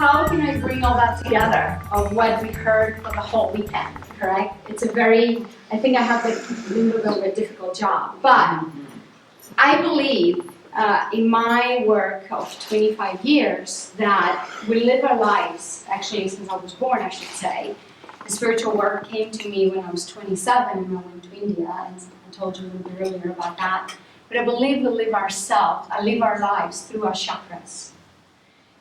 how can I bring all that together of what we heard for the whole weekend, correct? It's a very, I think I have a little bit of a difficult job, but I believe in my work of 25 years that we live our lives, actually since I was born, I should say. The spiritual work came to me when I was 27 and I went to India, and I told you a little bit earlier about that. But I believe we live our lives through our chakras.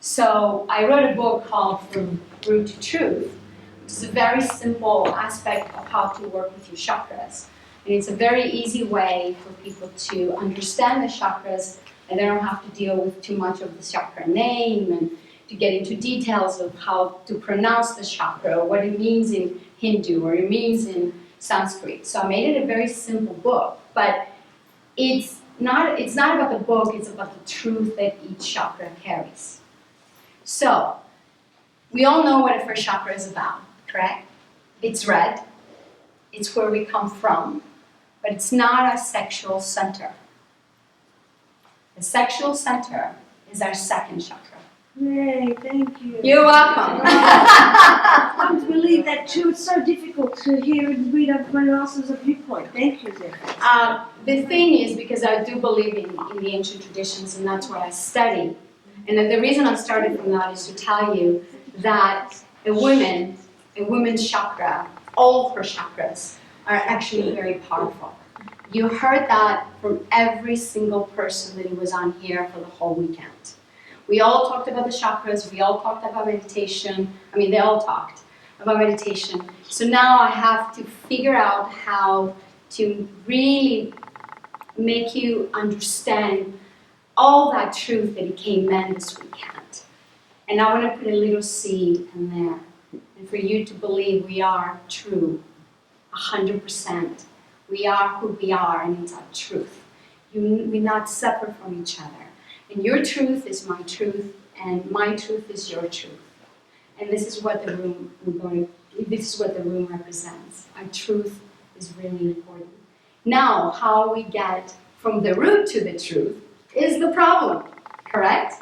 So I wrote a book called From Root to Truth, which is a very simple aspect of how to work with your chakras. And it's a very easy way for people to understand the chakras, and they don't have to deal with too much of the chakra name and to get into details of how to pronounce the chakra, or what it means in Hindu, or it means in Sanskrit. So I made it a very simple book, but it's not about the book, it's about the truth that each chakra carries. So, we all know what the first chakra is about, correct? It's red, it's where we come from, but it's not a sexual center. The sexual center is our second chakra. Yay, thank you. You're welcome. I can't believe that too. It's so difficult to hear and read everyone else's viewpoint. Thank you, Zeffi. The thing is, because I do believe in the ancient traditions, and that's what I study. And the reason I started from that is to tell you that a woman's chakra, all her chakras, are actually very powerful. You heard that from every single person that was on here for the whole weekend. We all talked about the chakras, we all talked about meditation. I mean, they all talked about meditation. So now I have to figure out how to really make you understand all that truth that it came in this weekend. And I want to put a little seed in there. And for you to believe we are true, 100%. We are who we are, and it's our truth. We're not separate from each other. And your truth is my truth, and my truth is your truth. And this is what the room represents. Our truth is really important. Now, how we get from the root to the truth is the problem, correct?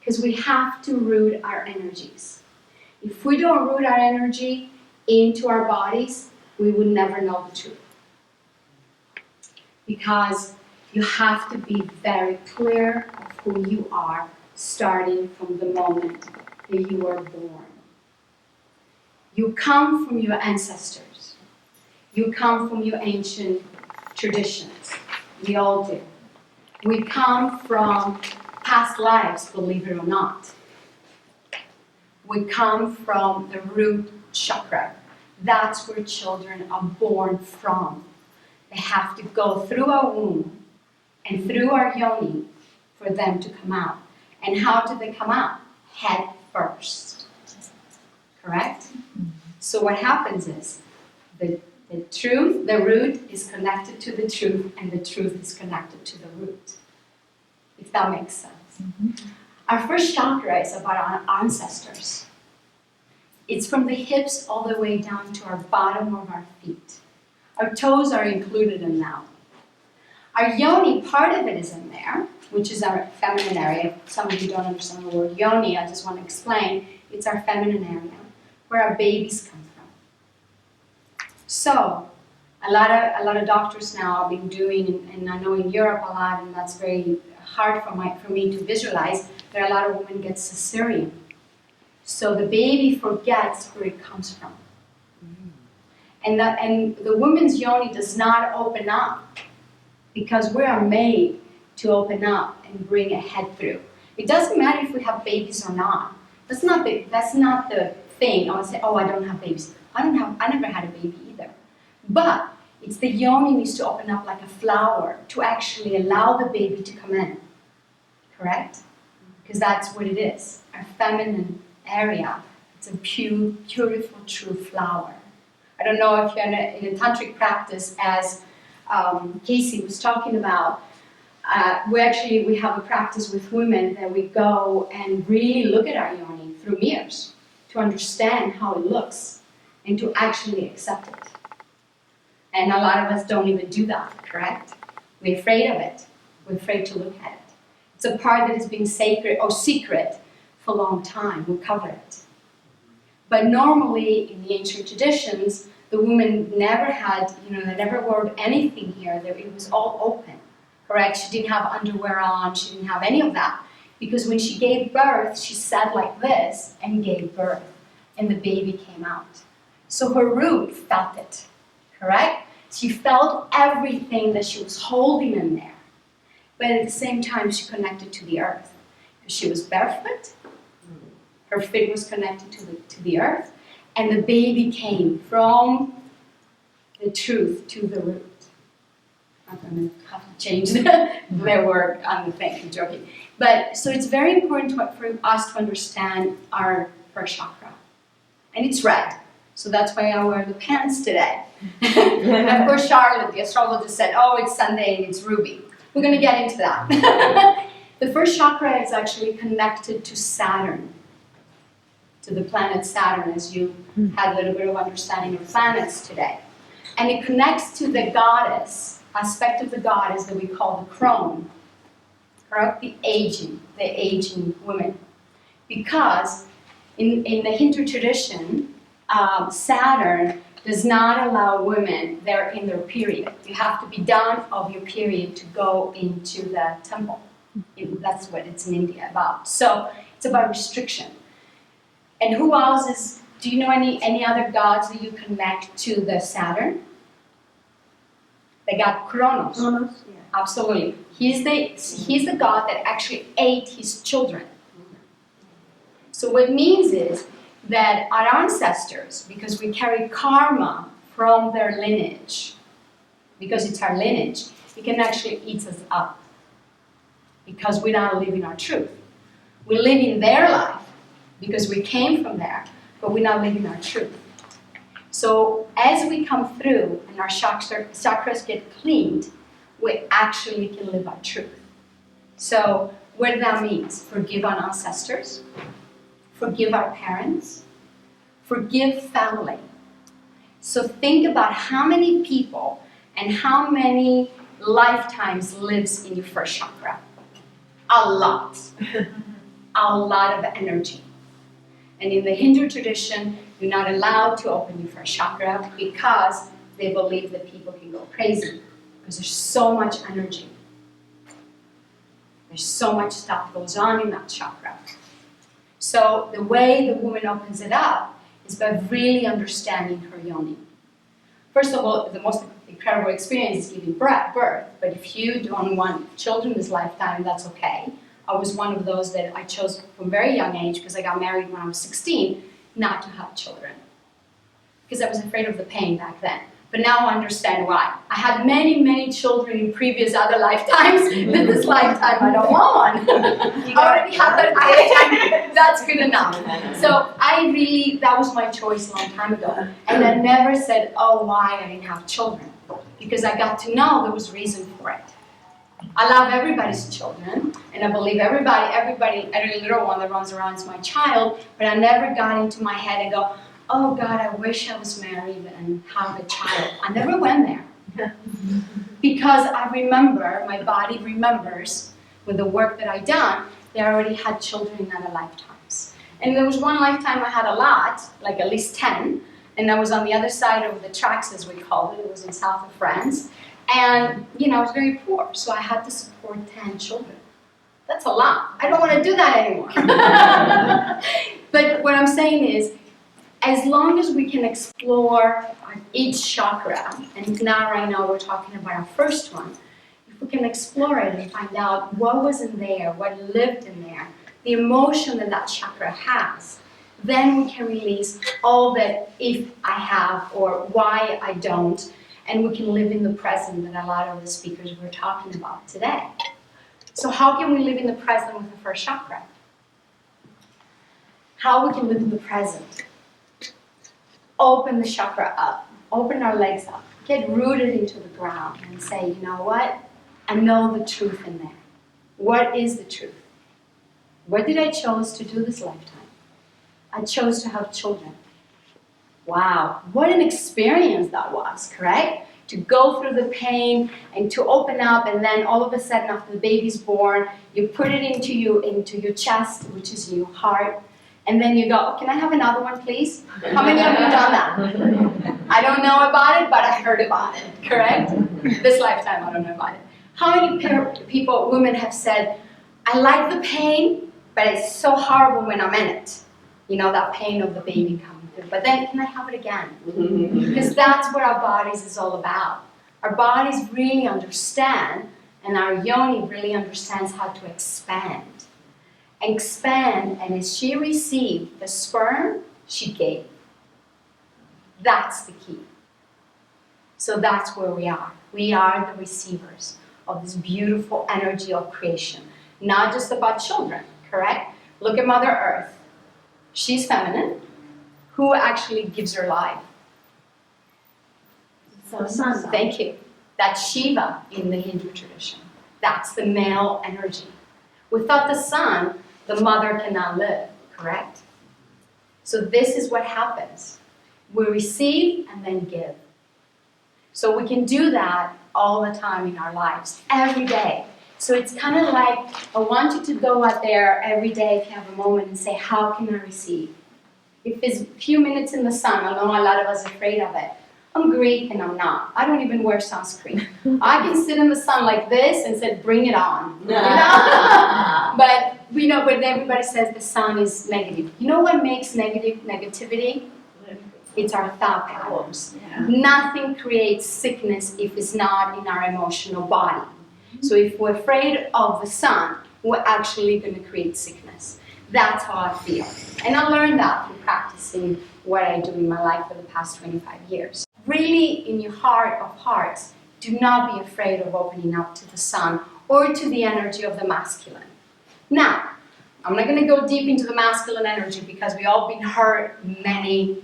Because we have to root our energies. If we don't root our energy into our bodies, we would never know the truth. Because you have to be very clear of who you are, starting from the moment that you were born. You come from your ancestors. You come from your ancient traditions. We all do. We come from past lives, believe it or not. We come from the root chakra. That's where children are born from. They have to go through our womb and through our yoni for them to come out. And how do they come out? Head first. Correct? So what happens is the truth, the root is connected to the truth, and the truth is connected to the root. If that makes sense. Mm-hmm. Our first chakra is about our ancestors. It's from the hips all the way down to our bottom of our feet. Our toes are included in that. Our yoni, part of it is in there, which is our feminine area. If some of you don't understand the word yoni, I just want to explain. It's our feminine area, where our babies come from. So, a lot of doctors now have been doing, and I know in Europe a lot, and that's very hard for me to visualize, that a lot of women get cesarean. So the baby forgets where it comes from. And the woman's yoni does not open up, because we are made to open up and bring a head through. It doesn't matter if we have babies or not. That's not the thing. I would say, oh, I don't have babies. I never had a baby either. But it's the yoni needs to open up like a flower to actually allow the baby to come in. Correct? Because that's what it is. Our feminine area. It's a beautiful, true flower. I don't know if you're in a tantric practice, as Casey was talking about. We have a practice with women that we go and really look at our yoni through mirrors to understand how it looks and to actually accept it. And a lot of us don't even do that, correct? We're afraid of it. We're afraid to look at it. It's a part that is being sacred or secret for a long time. We'll cover it. But normally, in the ancient traditions, the woman never had, they never wore anything here. It was all open, correct? She didn't have underwear on. She didn't have any of that. Because when she gave birth, she sat like this and gave birth. And the baby came out. So her root felt it, correct? She felt everything that she was holding in there. But at the same time, she connected to the earth. She was barefoot. Her feet was connected to the earth. And the baby came from the truth to the root. I'm going to have to change the word on the thing. I'm joking. But so it's very important for us to understand our first chakra. And it's red. So that's why I wear the pants today. And of course, Charlotte, the astrologist, said, oh, it's Sunday and it's ruby. We're going to get into that. The first chakra is actually connected to Saturn, to the planet Saturn, as you had a little bit of understanding of planets today. And it connects to the goddess, aspect of the goddess that we call the crone, correct? The aging woman. Because in the Hindu tradition, Saturn does not allow women there in their period. You have to be done of your period to go into the temple. That's what it's in India about. So it's about restriction. And who else is, do you know any other gods that you connect to the Saturn? The god Kronos. Kronos, yeah. Absolutely. He's the god that actually ate his children. So what it means is that our ancestors, because we carry karma from their lineage, because it's our lineage, it can actually eat us up. Because we're not living our truth. We're living their life because we came from there, but we're not living our truth. So as we come through and our chakras get cleaned, we actually can live our truth. So what that means, forgive our ancestors, forgive our parents, forgive family. So think about how many people and how many lifetimes lives in your first chakra. A lot. A lot of energy. And in the Hindu tradition, you're not allowed to open your first chakra because they believe that people can go crazy because there's so much energy. There's so much stuff goes on in that chakra. So the way the woman opens it up is by really understanding her yoni. First of all, the most incredible experience is giving birth, but if you don't want children this lifetime, that's okay. I was one of those that I chose from a very young age, because I got married when I was 16, not to have children. Because I was afraid of the pain back then. But now I understand why. I had many, many children in previous other lifetimes, but this lifetime I don't want one. I already have that lifetime. That's good enough. So that was my choice a long time ago. And I never said, oh, why I didn't have children. Because I got to know there was reason for it. I love everybody's children, and I believe every little one that runs around is my child, but I never got into my head and go, oh God, I wish I was married and have a child. I never went there. Because I remember, my body remembers, with the work that I've done, they already had children in other lifetimes. And there was one lifetime I had a lot, like at least 10, and I was on the other side of the tracks, as we called it. It was in south of France. And, I was very poor, so I had to support 10 children. That's a lot. I don't want to do that anymore. But what I'm saying is, as long as we can explore each chakra, and now right now we're talking about our first one, if we can explore it and find out what was in there, what lived in there, the emotion that chakra has, then we can release all that if I have or why I don't, and we can live in the present that a lot of the speakers were talking about today. So how can we live in the present with the first chakra? How we can live in the present? Open the chakra up, open our legs up, get rooted into the ground and say, you know what? I know the truth in there. What is the truth? What did I choose to do this lifetime? I chose to have children. Wow, what an experience that was, correct? to go through the pain and to open up, and then all of a sudden after the baby's born, you put it into your chest, which is your heart, and then you go, can I have another one, please? How many of you done that? I don't know about it, but I heard about it, correct? This lifetime, I don't know about it. How many people, women have said, I like the pain, but it's so horrible when I'm in it. You know, that pain of the baby coming through. But then, can I have it again? Because that's what our bodies is all about. Our bodies really understand, and our yoni really understands how to expand. Expand, and as she received the sperm, she gave. That's the key. So that's where we are. We are the receivers of this beautiful energy of creation. Not just about children, correct? Look at Mother Earth. She's feminine. Who actually gives her life? The sun. Thank you. That's Shiva in the Hindu tradition. That's the male energy. Without the sun, the mother cannot live, correct? So this is what happens. We receive and then give. So we can do that all the time in our lives, every day. So it's kind of like, I want you to go out there every day if you have a moment and say, how can I receive? If it's a few minutes in the sun, I know a lot of us are afraid of it. I'm Greek and I'm not. I don't even wear sunscreen. I can sit in the sun like this and say, bring it on. You know? But we know, but everybody says the sun is negative. You know what makes negativity? It's our thought patterns. Yeah. Nothing creates sickness if it's not in our emotional body. So if we're afraid of the sun, we're actually going to create sickness. That's how I feel. And I learned that through practicing what I do in my life for the past 25 years. Really, in your heart of hearts, do not be afraid of opening up to the sun or to the energy of the masculine. Now, I'm not going to go deep into the masculine energy because we've all been hurt many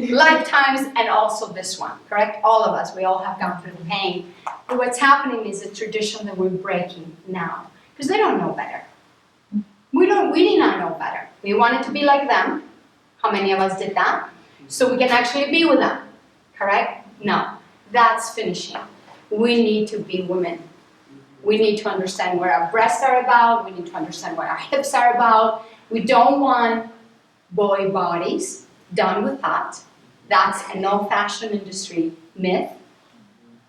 lifetimes, and also this one, correct? All of us, we all have gone through the pain. But what's happening is a tradition that we're breaking now because they don't know better. We did not know better. We wanted to be like them. How many of us did that? So we can actually be with them, correct? No, that's finishing. We need to be women. We need to understand what our breasts are about. We need to understand what our hips are about. We don't want boy bodies. Done with that. That's an old fashion industry myth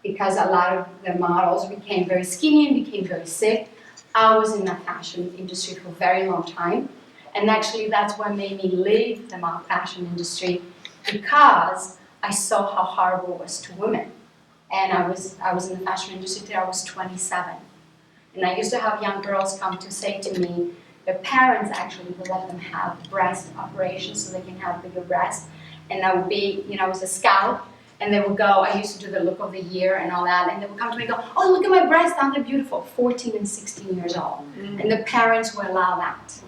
because a lot of the models became very skinny and became very sick. I was in the fashion industry for a very long time, and actually that's what made me leave the fashion industry because I saw how horrible it was to women. And I was in the fashion industry till I was 27. And I used to have young girls come to say to me, their parents actually would let them have breast operations so they can have bigger breasts. And I would be, I was a scout, and they would go, I used to do the look of the year and all that, and they would come to me and go, oh, look at my breasts, aren't they beautiful? 14 and 16 years old. And the parents would allow that.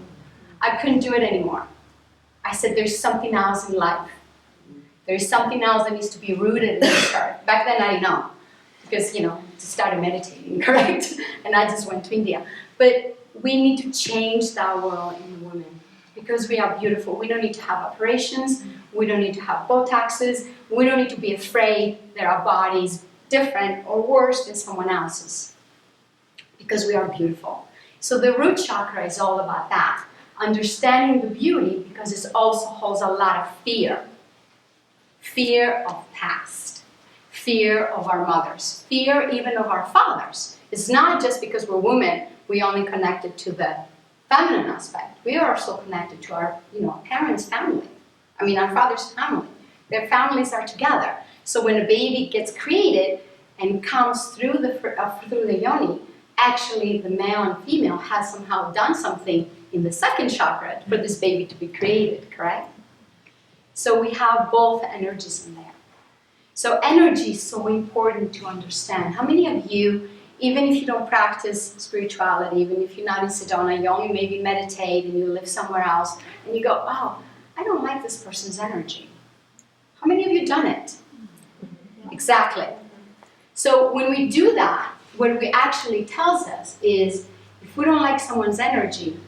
I couldn't do it anymore. I said, there's something else in life. There's something else that needs to be rooted in this earth. Back then I didn't know, because, just started meditating, correct? And I just went to India. But we need to change that world in women because we are beautiful. We don't need to have operations. We don't need to have Botoxes. We don't need to be afraid that our body is different or worse than someone else's because we are beautiful. So the root chakra is all about that. Understanding the beauty because it also holds a lot of fear. Fear of past. Fear of our mothers. Fear even of our fathers. It's not just because we're women, we only connected to the feminine aspect. We are also connected to our, parents' family. Our father's family. Their families are together. So when a baby gets created and comes through the yoni, actually the male and female has somehow done something in the second chakra for this baby to be created, correct? So we have both energies in there. So energy is so important to understand. How many of you, even if you don't practice spirituality, even if you're not in Sedona, you only maybe meditate and you live somewhere else, and you go, oh, I don't like this person's energy. How many of you done it? Exactly. So when we do that, what it actually tells us is, if we don't like someone's energy,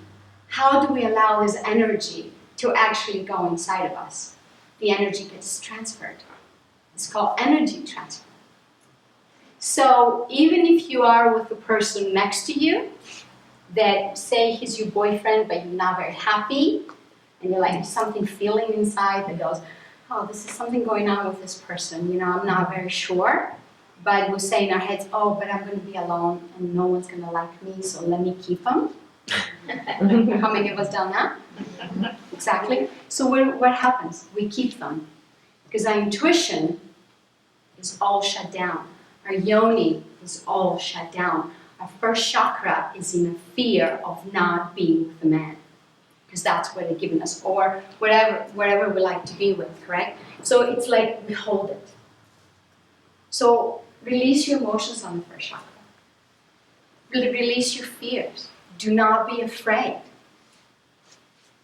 how do we allow this energy to actually go inside of us? The energy gets transferred. It's called energy transfer. So even if you are with the person next to you, that say he's your boyfriend, but you're not very happy, and you're like something feeling inside that goes, oh, this is something going on with this person, you know, I'm not very sure. But we say in our heads, oh, but I'm going to be alone and no one's going to like me, so let me keep him. How many of us done that? Exactly. So what happens? We keep them. Because our intuition is all shut down. Our yoni is all shut down. Our first chakra is in a fear of not being with the man. Because that's what they're giving us. Or wherever we like to be with, correct? So it's like we hold it. So release your emotions on the first chakra. Release your fears. Do not be afraid.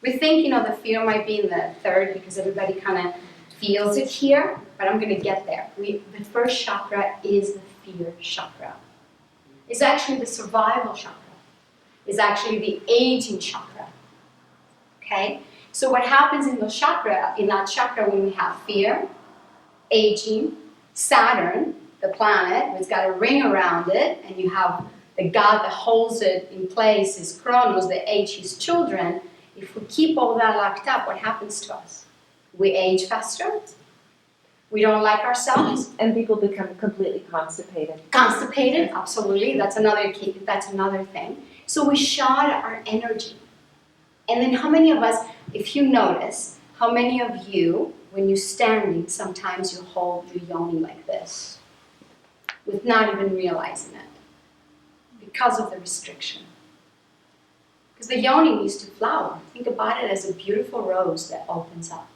We think, you know, the fear might be in the third because everybody kind of feels it here, but I'm going to get there. The first chakra is the fear chakra. It's actually the survival chakra. It's actually the aging chakra. Okay? So what happens in that chakra when we have fear, aging, Saturn, the planet, it's got a ring around it, and you have the god that holds it in place is Kronos, that age his children. If we keep all that locked up, what happens to us? We age faster. We don't like ourselves. And people become completely constipated. Constipated, absolutely. That's another key. That's another thing. So we shot our energy. And then how many of us, if you notice, how many of you, when you're standing, sometimes you hold your yoni like this, with not even realizing it, because of the restriction. Because the yoni needs to flower. Think about it as a beautiful rose that opens up.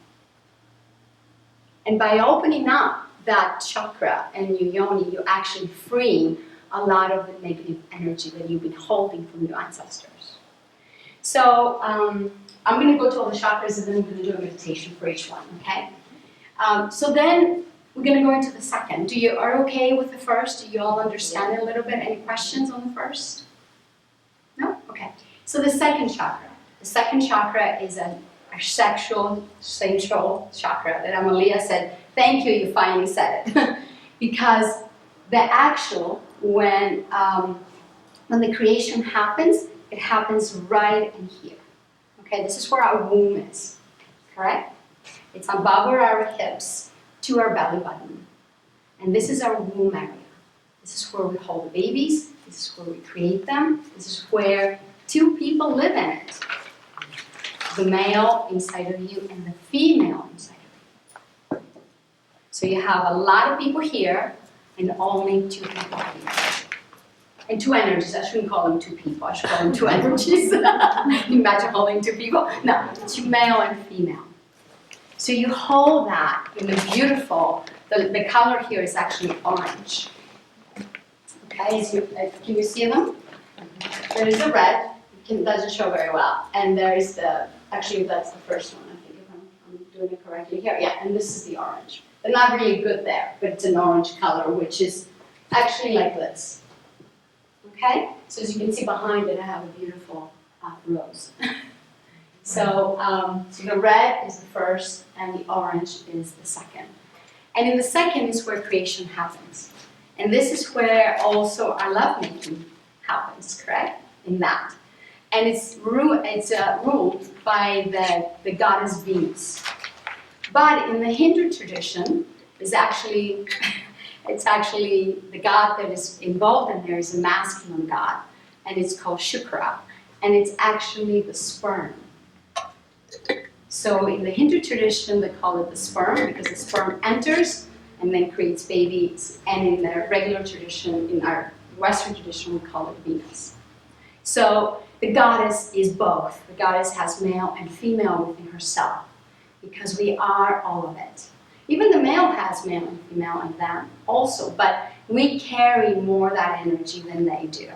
And by opening up that chakra and your yoni, you're actually freeing a lot of the negative energy that you've been holding from your ancestors. So I'm going to go to all the chakras and then I'm going to do a meditation for each one, okay? So then we're going to go into the second. Are okay with the first? Do you all understand it a little bit? Any questions on the first? No? Okay. So the second chakra. The second chakra is a sexual, sensual chakra that Amalia said, thank you, you finally said it. Because the actual, when the creation happens, it happens right in here. Okay, this is where our womb is, correct? It's above our hips to our belly button. And this is our womb area. This is where we hold the babies. This is where we create them. This is where two people live in it. The male inside of you and the female inside of you. So you have a lot of people here and only two people here. And two energies. I shouldn't call them two people. I should call them two energies. Imagine holding two people. No, it's male and female. So you hold that in the beautiful, the color here is actually orange. Okay, so can you see them? There is the red, it doesn't show very well. And there is actually that's the first one, I think, if I'm doing it correctly here. Yeah, and this is the orange. They're not really good there, but it's an orange color, which is actually like this. Okay, so as you can see behind it, I have a beautiful rose. So the red is the first, and the orange is the second. And in the second is where creation happens. And this is where also our lovemaking happens, correct? In that. And it's ruled by the goddess Venus. But in the Hindu tradition, it's actually the god that is involved in there is a masculine god, and it's called Shukra, and it's actually the sperm. So in the Hindu tradition, they call it the sperm because the sperm enters and then creates babies, and in the regular tradition, in our Western tradition, we call it Venus. So the goddess is both. The goddess has male and female within herself because we are all of it. Even the male has male and female in them also, but we carry more that energy than they do.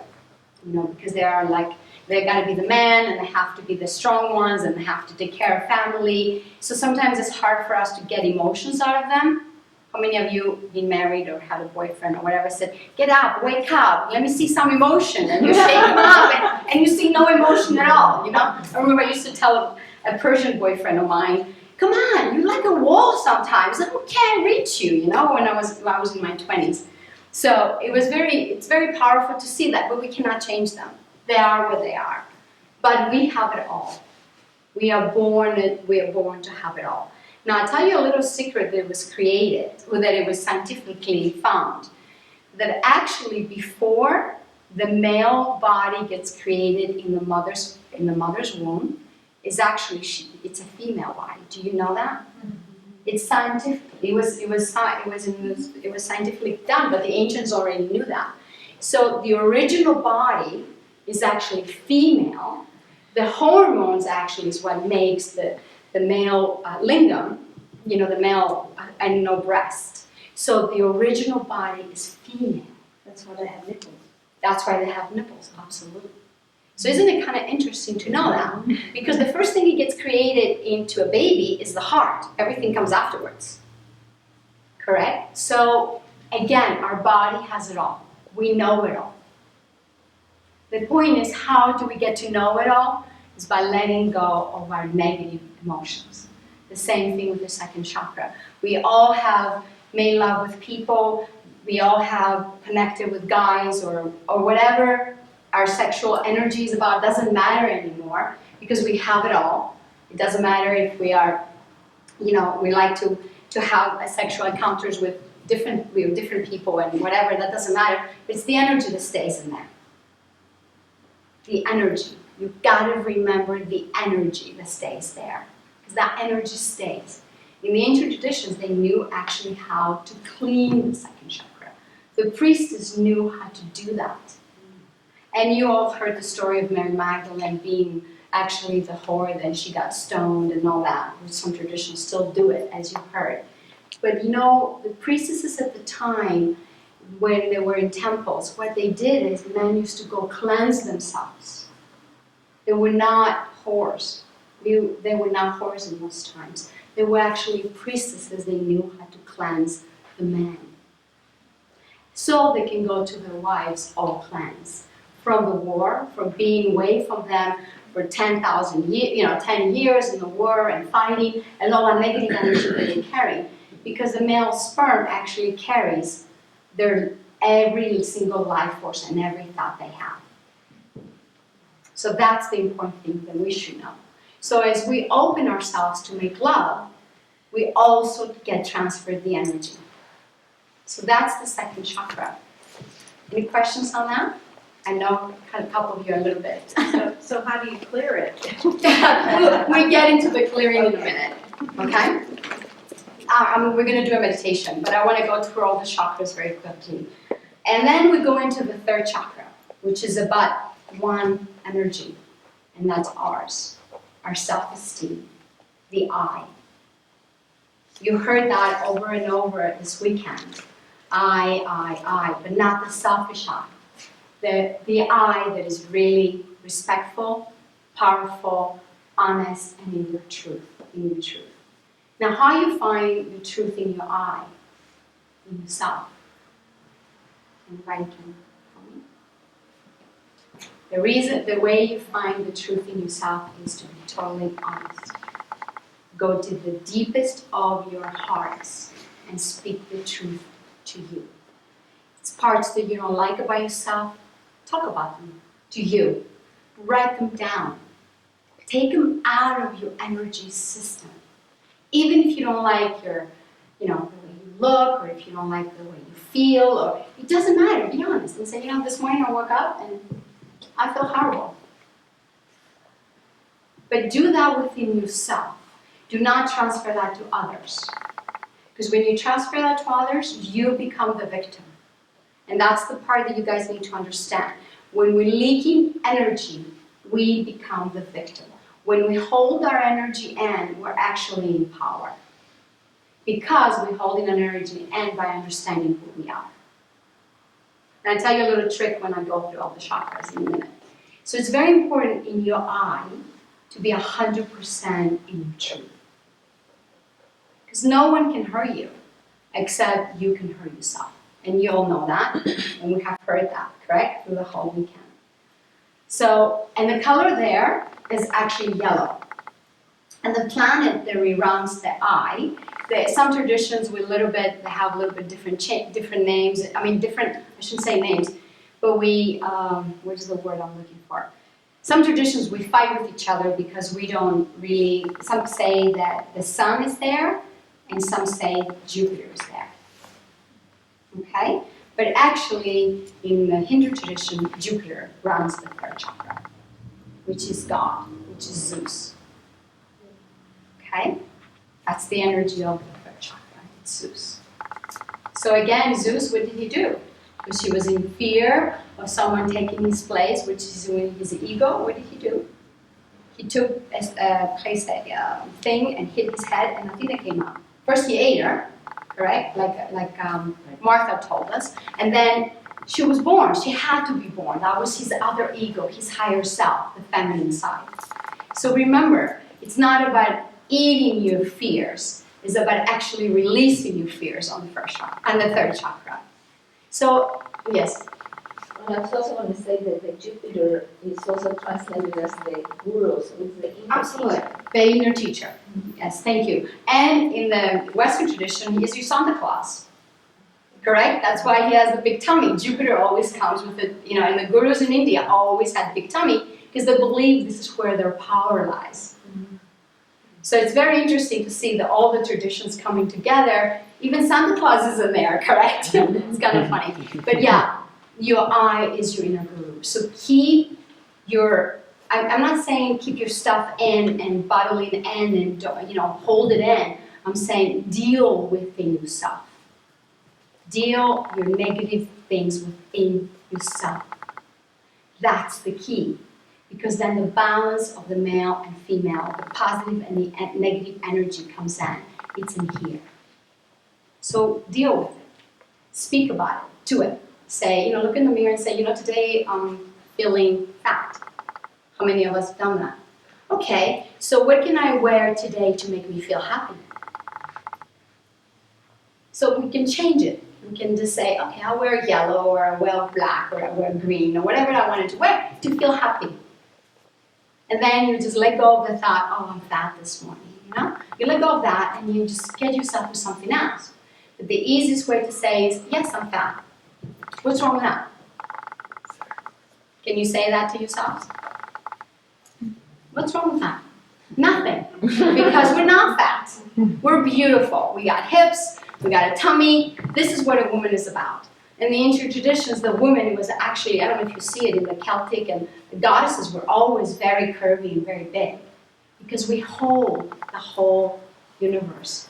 You know, because they are like, they gotta be the man, and they have to be the strong ones, and they have to take care of family. So sometimes it's hard for us to get emotions out of them. How many of you been married or had a boyfriend or whatever said, get up, wake up, let me see some emotion, and you shake him up, and you see no emotion at all, you know? I remember I used to tell a Persian boyfriend of mine, come on, you're like a wall sometimes. I can't reach you, you know, when I was in my 20s. So it's very powerful to see that, but we cannot change them. They are what they are. But we have it all. We are born to have it all. Now, I'll tell you a little secret that was created, or that it was scientifically found, that actually before the male body gets created in the mother's womb, is actually it's a female body. Do you know that? It's scientific. It was scientifically done, but the ancients already knew that. So the original body is actually female. The hormones actually is what makes the male lingam, you know, the male and no breast. So the original body is female. That's why they have nipples. That's why they have nipples, absolutely. So isn't it kind of interesting to know that? Because the first thing that gets created into a baby is the heart. Everything comes afterwards. Correct? So again, our body has it all. We know it all. The point is, how do we get to know it all? Is by letting go of our negative emotions. The same thing with the second chakra. We all have made love with people. We all have connected with guys or whatever our sexual energy is about. It doesn't matter anymore because we have it all. It doesn't matter if we are, you know, we like to have a sexual encounters with different people and whatever. That doesn't matter. It's the energy that stays in there. The energy. You've got to remember the energy that stays there, because that energy stays. In the ancient traditions, they knew actually how to clean the second chakra. The priestess knew how to do that. And you all heard the story of Mary Magdalene being actually the whore, then she got stoned and all that. Some traditions still do it, as you heard. But you know, the priestesses at the time, when they were in temples, what they did is men used to go cleanse themselves. They were not whores. They were not whores in those times. They were actually priestesses. They knew how to cleanse the men. So they can go to their wives all cleansed. From the war, from being away from them for 10,000 years, you know, 10 years in the war and fighting, and all that negative energy that they carry. Because the male sperm actually carries their every single life force and every thought they have. So that's the important thing that we should know. So as we open ourselves to make love, we also get transferred the energy. So that's the second chakra. Any questions on that? I know a couple of you are a little bit. So how do you clear it? We get into the clearing in a minute, okay? We're going to do a meditation, but I want to go through all the chakras very quickly. And then we go into the third chakra, which is about one energy, and that's ours, our self-esteem, the I. You heard that over and over this weekend. I, but not the selfish I. The I that is really respectful, powerful, honest, and in your truth, Now, how you find the truth in your I, in yourself? Anybody can tell me? The way you find the truth in yourself is to be totally honest. Go to the deepest of your hearts and speak the truth to you. It's parts that you don't like about yourself. Talk about them to you. Write them down. Take them out of your energy system. Even if you don't like your, the way you look, or if you don't like the way you feel, or it doesn't matter. Be honest and say, this morning I woke up and I feel horrible. But do that within yourself. Do not transfer that to others. Because when you transfer that to others, you become the victim. And that's the part that you guys need to understand. When we're leaking energy, we become the victim. When we hold our energy in, we're actually in power. Because we're holding an energy in by understanding who we are. And I'll tell you a little trick when I go through all the chakras in a minute. So it's very important in your I to be 100% in your truth. Because no one can hurt you except you can hurt yourself. And you all know that, and we have heard that, correct? Through the whole weekend. So, and the color there is actually yellow. And the planet that reruns the eye, some traditions with they have a little bit different names. I mean, I shouldn't say names, but what is the word I'm looking for? Some traditions we fight with each other because we don't really, some say that the sun is there, and some say Jupiter is there. Okay? But actually, in the Hindu tradition, Jupiter runs the third chakra, which is God, which is Zeus. Okay? That's the energy of the third chakra, it's Zeus. So again, Zeus, what did he do? Because he was in fear of someone taking his place, which is his ego. What did he do? He took a thing and hit his head, and nothing that came out. First, he ate her, correct? Like Martha told us, and then she was born. She had to be born. That was his other ego, his higher self, the feminine side. So remember, it's not about eating your fears. It's about actually releasing your fears on the first chakra and the third chakra. So, yes. Well, I also want to say that the Jupiter is also translated as the guru, so it's the inner Absolutely. teacher. The inner teacher. Yes, thank you. And in the Western tradition, he is your Santa Claus. Correct? That's why he has the big tummy. Jupiter always comes with it, and the gurus in India always had big tummy because they believe this is where their power lies. So it's very interesting to see that all the traditions coming together. Even Santa Claus is in there, correct? It's kind of funny. But yeah, your eye is your inner guru. So keep I'm not saying keep your stuff in and bottle it in and hold it in. I'm saying deal within yourself. Deal your negative things within yourself. That's the key. Because then the balance of the male and female, the positive and the negative energy comes in. It's in here. So deal with it. Speak about it. Do it. Say, look in the mirror and say, today I'm feeling fat. How many of us have done that? Okay, so what can I wear today to make me feel happy? So we can change it. We can just say, okay, I'll wear yellow, or I'll wear black, or I'll wear green, or whatever I wanted to wear to feel happy. And then you just let go of the thought, oh, I'm fat this morning, You let go of that and you just get yourself to something else. But the easiest way to say is, yes, I'm fat. What's wrong with that? Can you say that to yourselves? What's wrong with that? Nothing. Because we're not fat. We're beautiful. We got hips, we got a tummy. This is what a woman is about. In the ancient traditions, the woman was actually, I don't know if you see it in the Celtic, and the goddesses were always very curvy and very big. Because we hold the whole universe.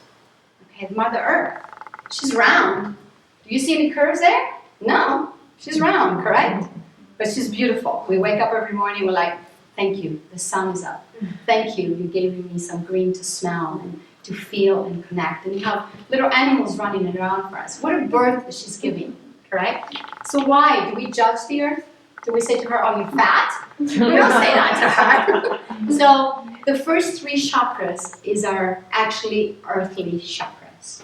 Okay, Mother Earth, she's round. Do you see any curves there? No, she's round, correct? But she's beautiful. We wake up every morning, we're like, thank you, the sun is up. Thank you, you're giving me some green to smell and to feel and connect. And you have little animals running around for us. What a birth that she's giving, correct? So why? Do we judge the earth? Do we say to her, oh, you fat? We don't say that to her. So the first 3 chakras is our actually earthly chakras.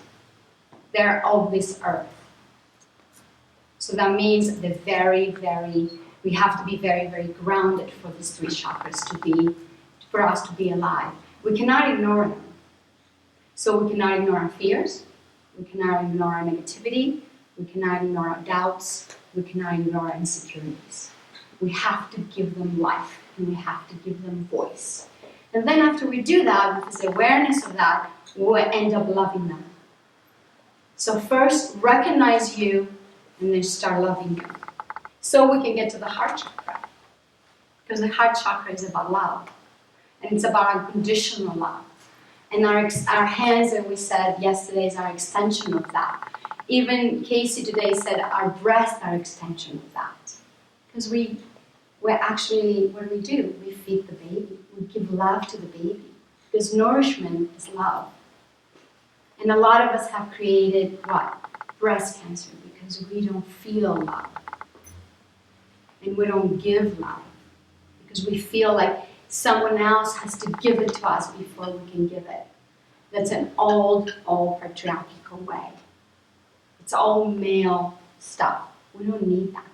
They're of this earth. So that means we have to be very, very grounded for these 3 chakras for us to be alive. We cannot ignore them. So we cannot ignore our fears. We cannot ignore our negativity. We cannot ignore our doubts. We cannot ignore our insecurities. We have to give them life, and we have to give them voice. And then after we do that, with this awareness of that, we'll end up loving them. So first, recognize you, and then start loving you. So we can get to the heart chakra. Because the heart chakra is about love. And it's about unconditional love. And our hands, as we said yesterday, is our extension of that. Even Casey today said our breasts are extension of that. Because we're actually, what do? We feed the baby. We give love to the baby. Because nourishment is love. And a lot of us have created what? Breast cancer, because we don't feel love. And we don't give love. Because we feel like someone else has to give it to us before we can give it. That's an old patriarchal way. It's all male stuff. We don't need that.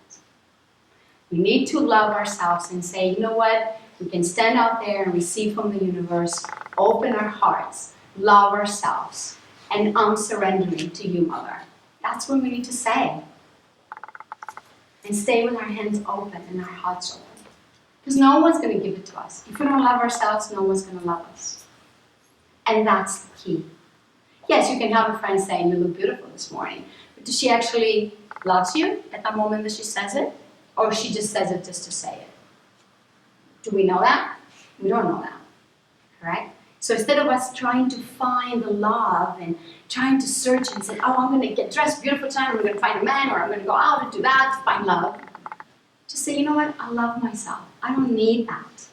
We need to love ourselves and say, you know what? We can stand out there and receive from the universe, open our hearts, love ourselves, and I'm surrendering to you, Mother. That's what we need to say. And stay with our hands open and our hearts open. Because no one's going to give it to us. If we don't love ourselves, no one's going to love us. And that's the key. Yes, you can have a friend saying, you look beautiful this morning. But does she actually love you at that moment that she says it? Or she just says it just to say it? Do we know that? We don't know that. Correct? So instead of us trying to find the love and trying to search and say, oh, I'm going to get dressed beautiful tonight, I'm going to find a man, or I'm going to go out and do that to find love. Just say, you know what? I love myself. I don't need that.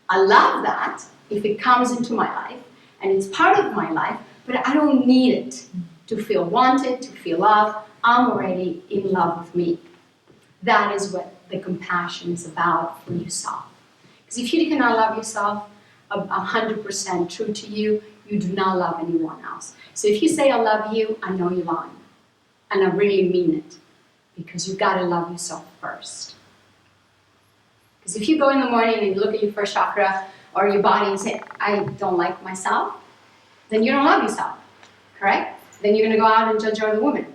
I love that if it comes into my life and it's part of my life, but I don't need it to feel wanted, to feel loved. I'm already in love with me. That is what the compassion is about for yourself. Because if you cannot love yourself 100% true to you, you do not love anyone else. So if you say I love you, I know you're lying. And I really mean it. Because you got to love yourself first. Because if you go in the morning and you look at your first chakra or your body and say, I don't like myself, then you don't love yourself. Correct? Then you're going to go out and judge other women.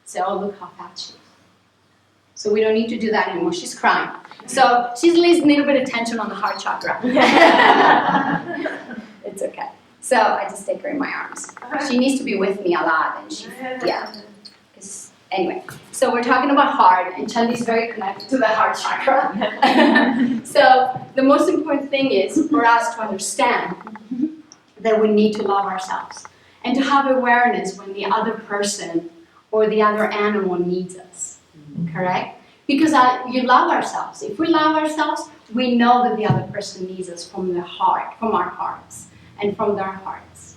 Say, oh, look how fat she is. So we don't need to do that anymore. She's crying. So she's at least a little bit of tension on the heart chakra. It's okay. So I just take her in my arms. She needs to be with me a lot. And she, yeah. Anyway, so we're talking about heart, and Chandi's very connected to the heart chakra. So the most important thing is for us to understand that we need to love ourselves and to have awareness when the other person or the other animal needs us. Correct? Because you love ourselves. If we love ourselves, we know that the other person needs us from the heart, from our hearts, and from their hearts.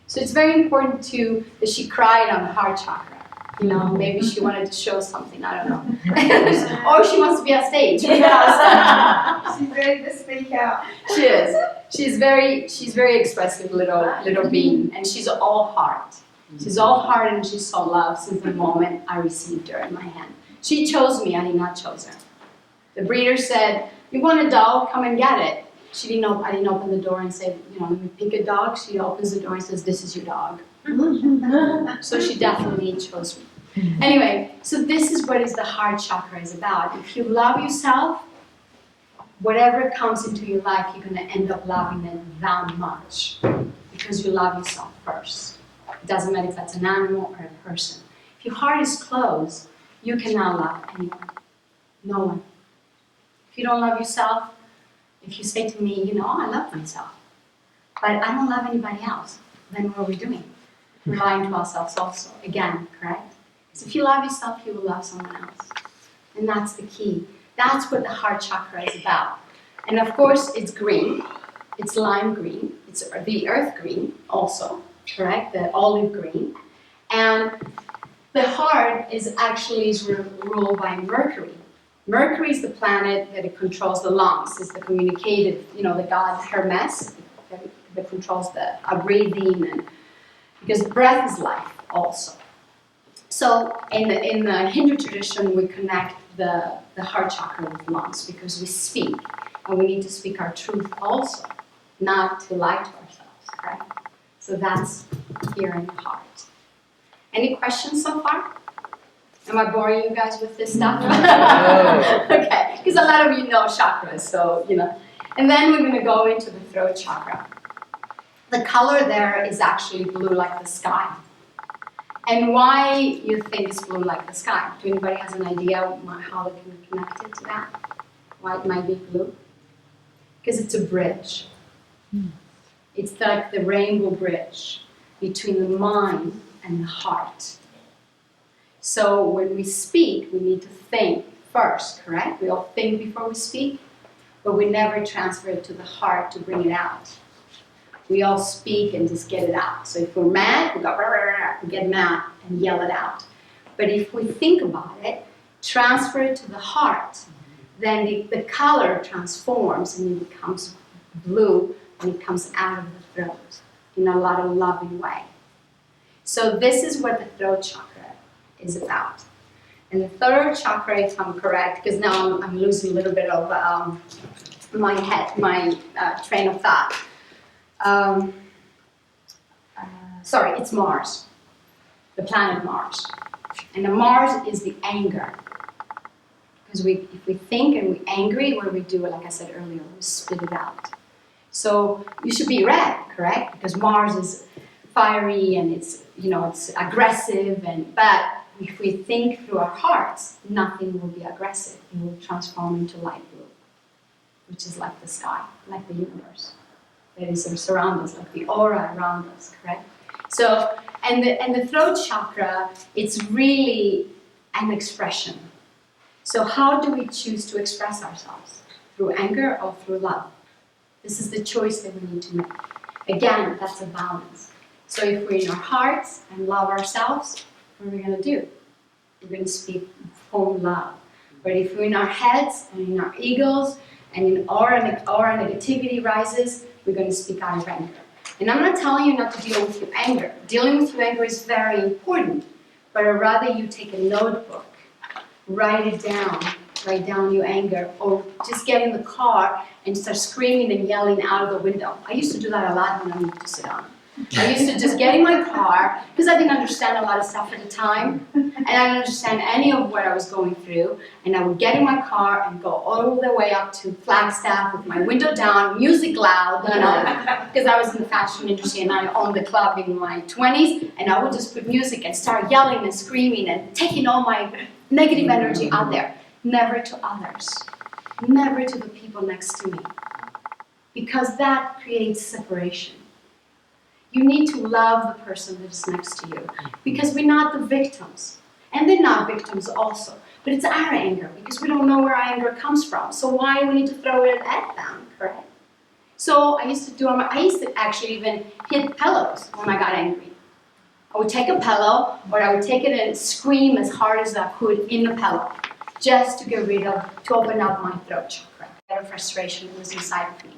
So it's very important too that she cried on the heart chakra. You know, maybe she wanted to show something, I don't know. Or she wants to be on stage. Who knows? She's ready to speak out. She is. She's very expressive little being, and she's all heart. She's all heart and she's so loved since the moment I received her in my hand. She chose me, I did not choose her. The breeder said, you want a dog, come and get it. She didn't know, I didn't open the door and say, you know, let me pick a dog. She opens the door and says, this is your dog. So she definitely chose me. Anyway, so this is what the heart chakra is about. If you love yourself, whatever comes into your life, you're going to end up loving it that much. Because you love yourself first. It doesn't matter if that's an animal or a person. If your heart is closed, you cannot love anyone. No one. If you don't love yourself, if you say to me, you know, I love myself, but I don't love anybody else, then what are we doing? We're lying to ourselves also. Again, correct? Because if you love yourself, you will love someone else. And that's the key. That's what the heart chakra is about. And of course, it's green. It's lime green. It's the earth green also, correct? The olive green. And the heart is actually ruled by Mercury. Mercury is the planet that it controls the lungs. It's the communicative, you know, the god Hermes that controls our breathing, and because breath is life also. So in the Hindu tradition, we connect the heart chakra with lungs because we speak, and we need to speak our truth also, not to lie to ourselves, right? So that's here in the heart. Any questions so far? Am I boring you guys with this stuff? No. Okay, because a lot of you know chakras, so, you know. And then we're going to go into the throat chakra. The color there is actually blue like the sky. And why you think it's blue like the sky? Do anybody has an idea how they can connect it to that? Why it might be blue? Because it's a bridge. It's like the rainbow bridge between the mind and the heart. So when we speak, we need to think first, correct? We all think before we speak, but we never transfer it to the heart to bring it out. We all speak and just get it out. So if we're mad, we go, rah, rah, rah, we get mad and yell it out. But if we think about it, transfer it to the heart, then the color transforms and it becomes blue and it comes out of the throat in a lot of loving way. So this is what the throat chakra is about. And the third chakra, if I'm correct, because now I'm losing a little bit of my train of thought. Sorry, it's Mars, the planet Mars. And the Mars is the anger. Because if we think and we're angry, what do we do? Like I said earlier, we spit it out. So you should be red, correct? Because Mars is fiery and it's aggressive. But if we think through our hearts, nothing will be aggressive. It will transform into light blue, which is like the sky, like the universe. That is surround us, like the aura around us, correct? So, and the throat chakra, it's really an expression. So how do we choose to express ourselves? Through anger or through love? This is the choice that we need to make. Again, that's a balance. So if we're in our hearts and love ourselves, what are we going to do? We're going to speak home love. But if we're in our heads and in our egos and in our negativity rises, we're going to speak out of anger. And I'm not telling you not to deal with your anger. Dealing with your anger is very important. But I'd rather you take a notebook, write down your anger, or just get in the car and start screaming and yelling out of the window. I used to do that a lot when I moved to Sedona. I used to just get in my car, because I didn't understand a lot of stuff at the time, and I didn't understand any of what I was going through, and I would get in my car and go all the way up to Flagstaff with my window down, music loud, because I was in the fashion industry and I owned the club in my 20s, and I would just put music and start yelling and screaming and taking all my negative energy out there. Never to others, never to the people next to me, because that creates separation. You need to love the person that is next to you, because we're not the victims, and they're not victims also, but it's our anger, because we don't know where our anger comes from, so why do we need to throw it at them, correct? So I used to actually even hit pillows when I got angry. I would take a pillow, or I would take it and scream as hard as I could in the pillow, just to to open up my throat chakra. That frustration that was inside of me.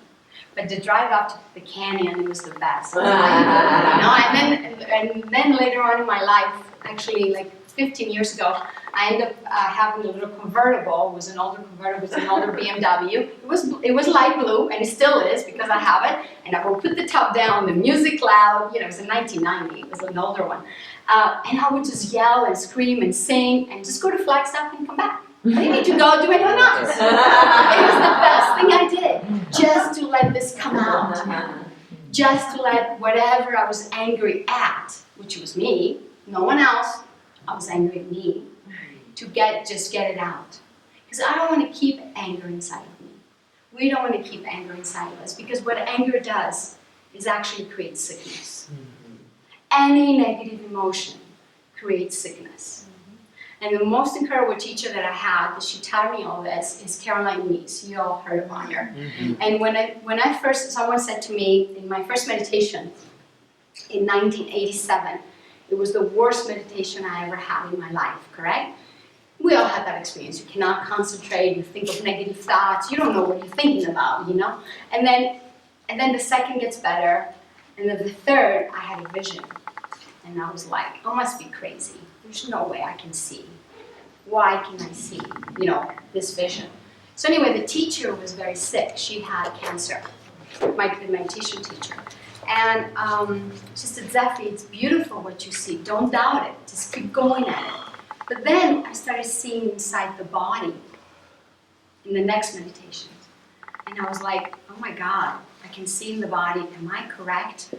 But the drive up to the canyon, it was the best. And then later on in my life, actually like 15 years ago, I ended up having a little convertible. It was an older convertible, it was an older BMW. It was light blue, and it still is because I have it. And I would put the top down, the music loud. It was in 1990. It was an older one. And I would just yell and scream and sing and just go to Flagstaff and come back. I didn't need to go do anything else. It was the best thing I did, just to let this come out. Just to let whatever I was angry at, which was me, no one else, I was angry at me, to just get it out. Because I don't want to keep anger inside of me. We don't want to keep anger inside of us, because what anger does is actually create sickness. Any negative emotion creates sickness. And the most incredible teacher that I had, that she taught me all this, is Caroline Meese. You all heard about her. And when I first, someone said to me in my first meditation in 1987, it was the worst meditation I ever had in my life, correct? We all had that experience. You cannot concentrate, you think of negative thoughts, you don't know what you're thinking about, And then the second gets better, and then the third, I had a vision. And I was like, I must be crazy. There's no way I can see. Why can I see, this vision? So anyway, the teacher was very sick. She had cancer, my meditation teacher. And she said, Zeffi, it's beautiful what you see. Don't doubt it. Just keep going at it. But then I started seeing inside the body in the next meditation. And I was like, oh my God, I can see in the body. Am I correct?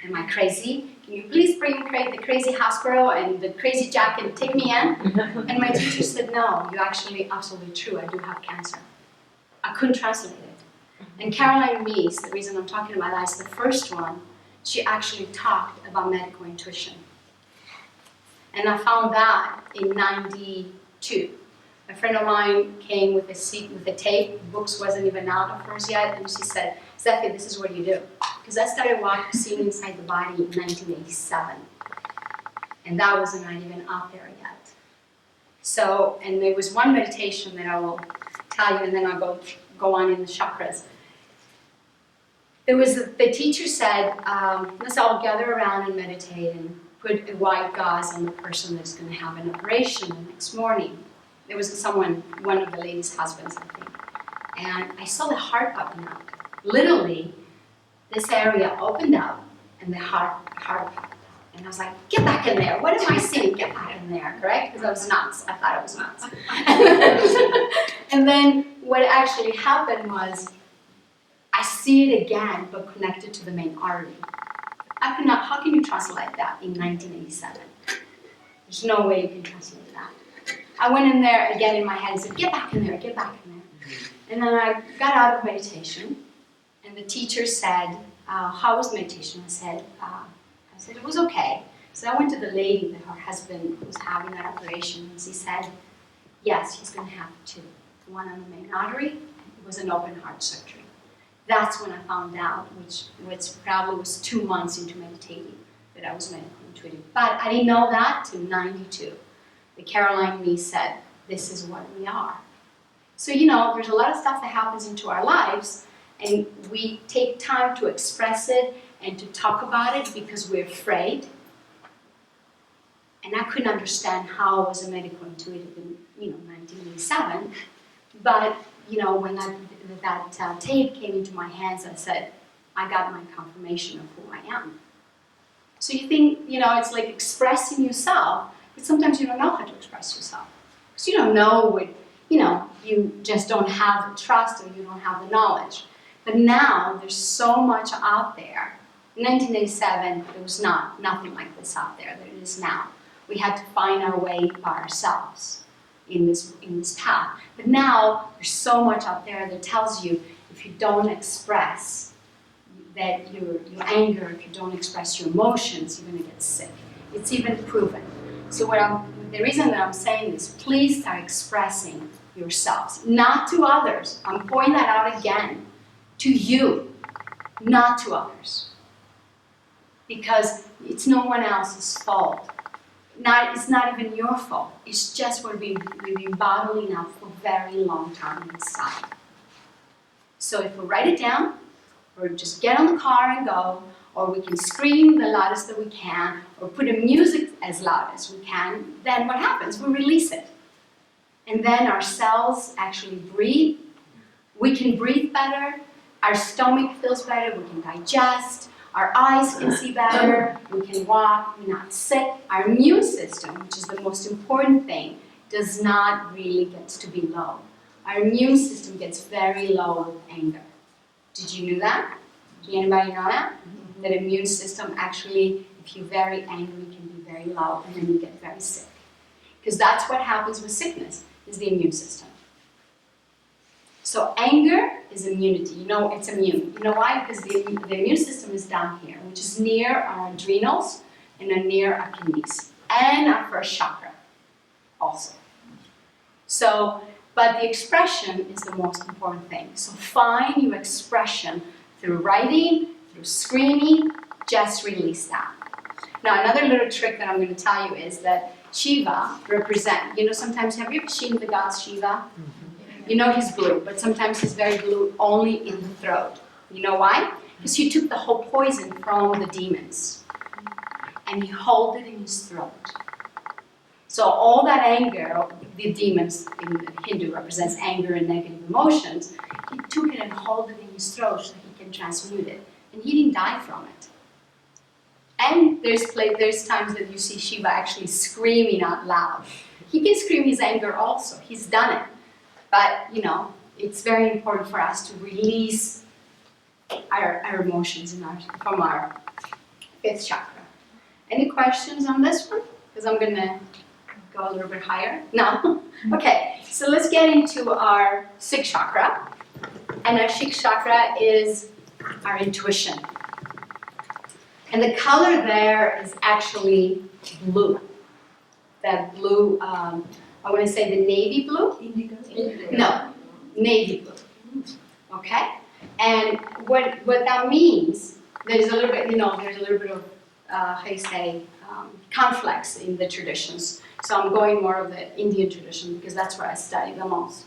Am I crazy? Can you please bring the crazy hospital and the crazy jacket and take me in? And my teacher said, no, you're actually absolutely true. I do have cancer. I couldn't translate it. And Caroline Meese, the reason I'm talking about that is the first one, she actually talked about medical intuition. And I found that in 92. A friend of mine came with a tape. Books wasn't even out of hers yet. And she said, Zeffi, this is what you do. Because I started seeing inside the body in 1987. And that was not even out there yet. So, and there was one meditation that I will tell you, and then I'll go on in the chakras. The teacher said, let's all gather around and meditate and put a white gauze on the person that's going to have an operation the next morning. There was one of the lady's husbands, I think. and I saw the heart open up. Literally, this area opened up, and the heart popped up. And I was like, get back in there. What am I seeing? Get back in there, correct? Because I was nuts. I thought I was nuts. And then what actually happened was, I see it again, but connected to the main artery. How can you translate that in 1987? There's no way you can translate that. I went in there again in my head and said, get back in there, get back in there. And then I got out of meditation, and the teacher said, how was meditation? I said, it was okay. So I went to the lady that her husband was having that operation, and she said, yes, he's going to have two. One on the main artery, it was an open heart surgery. That's when I found out, which probably was 2 months into meditating, that I was medical intuitive. But I didn't know that till 92. The Caroline me said, this is what we are. So, there's a lot of stuff that happens into our lives, and we take time to express it and to talk about it because we're afraid. And I couldn't understand how I was a medical intuitive in, 1987. But, when that tape came into my hands, I said, I got my confirmation of who I am. So you think, it's like expressing yourself, but sometimes you don't know how to express yourself. Because you don't know what, you just don't have the trust or you don't have the knowledge. But now, there's so much out there. In 1987, there was nothing like this out there that it is now. We had to find our way by ourselves in this path. But now, there's so much out there that tells you if you don't express that your anger, if you don't express your emotions, you're going to get sick. It's even proven. So the reason that I'm saying this, please start expressing yourselves, not to others. I'm pointing that out again. To you, not to others. Because it's no one else's fault. It's not even your fault. It's just what we've been bottling up for a very long time inside. So if we write it down, or just get on the car and go, or we can scream the loudest that we can, or put the music as loud as we can, then what happens? We release it. And then our cells actually breathe. We can breathe better. Our stomach feels better. We can digest. Our eyes can see better. We can walk. We're not sick. Our immune system, which is the most important thing, does not really get to be low. Our immune system gets very low with anger. Did you know that? Did anybody know that? Mm-hmm. That immune system actually, if you're very angry, can be very low, and then you get very sick. Because that's what happens with sickness, is the immune system. So anger is immunity. It's immune. You know why? Because the immune system is down here, which is near our adrenals and near our kidneys, and our first chakra also. So, but the expression is the most important thing. So find your expression through writing, through screaming, just release that. Now another little trick that I'm going to tell you is that Shiva represent, sometimes have you ever seen the god Shiva? Mm-hmm. He's blue, but sometimes he's very blue only in the throat. You know why? Because he took the whole poison from the demons and he held it in his throat. So all that anger, the demons in Hindu represents anger and negative emotions, he took it and held it in his throat so he can transmute it. And he didn't die from it. And there's times that you see Shiva actually screaming out loud. He can scream his anger also. He's done it. But, it's very important for us to release our emotions from our fifth chakra. Any questions on this one? Because I'm going to go a little bit higher. No? Okay, so let's get into our sixth chakra. And our sixth chakra is our intuition. And the color there is actually blue. That blue, I want to say the navy blue? Indigo? No, navy blue. Okay? And what that means, there's a little bit, of, conflicts in the traditions. So I'm going more of the Indian tradition because that's where I study the most.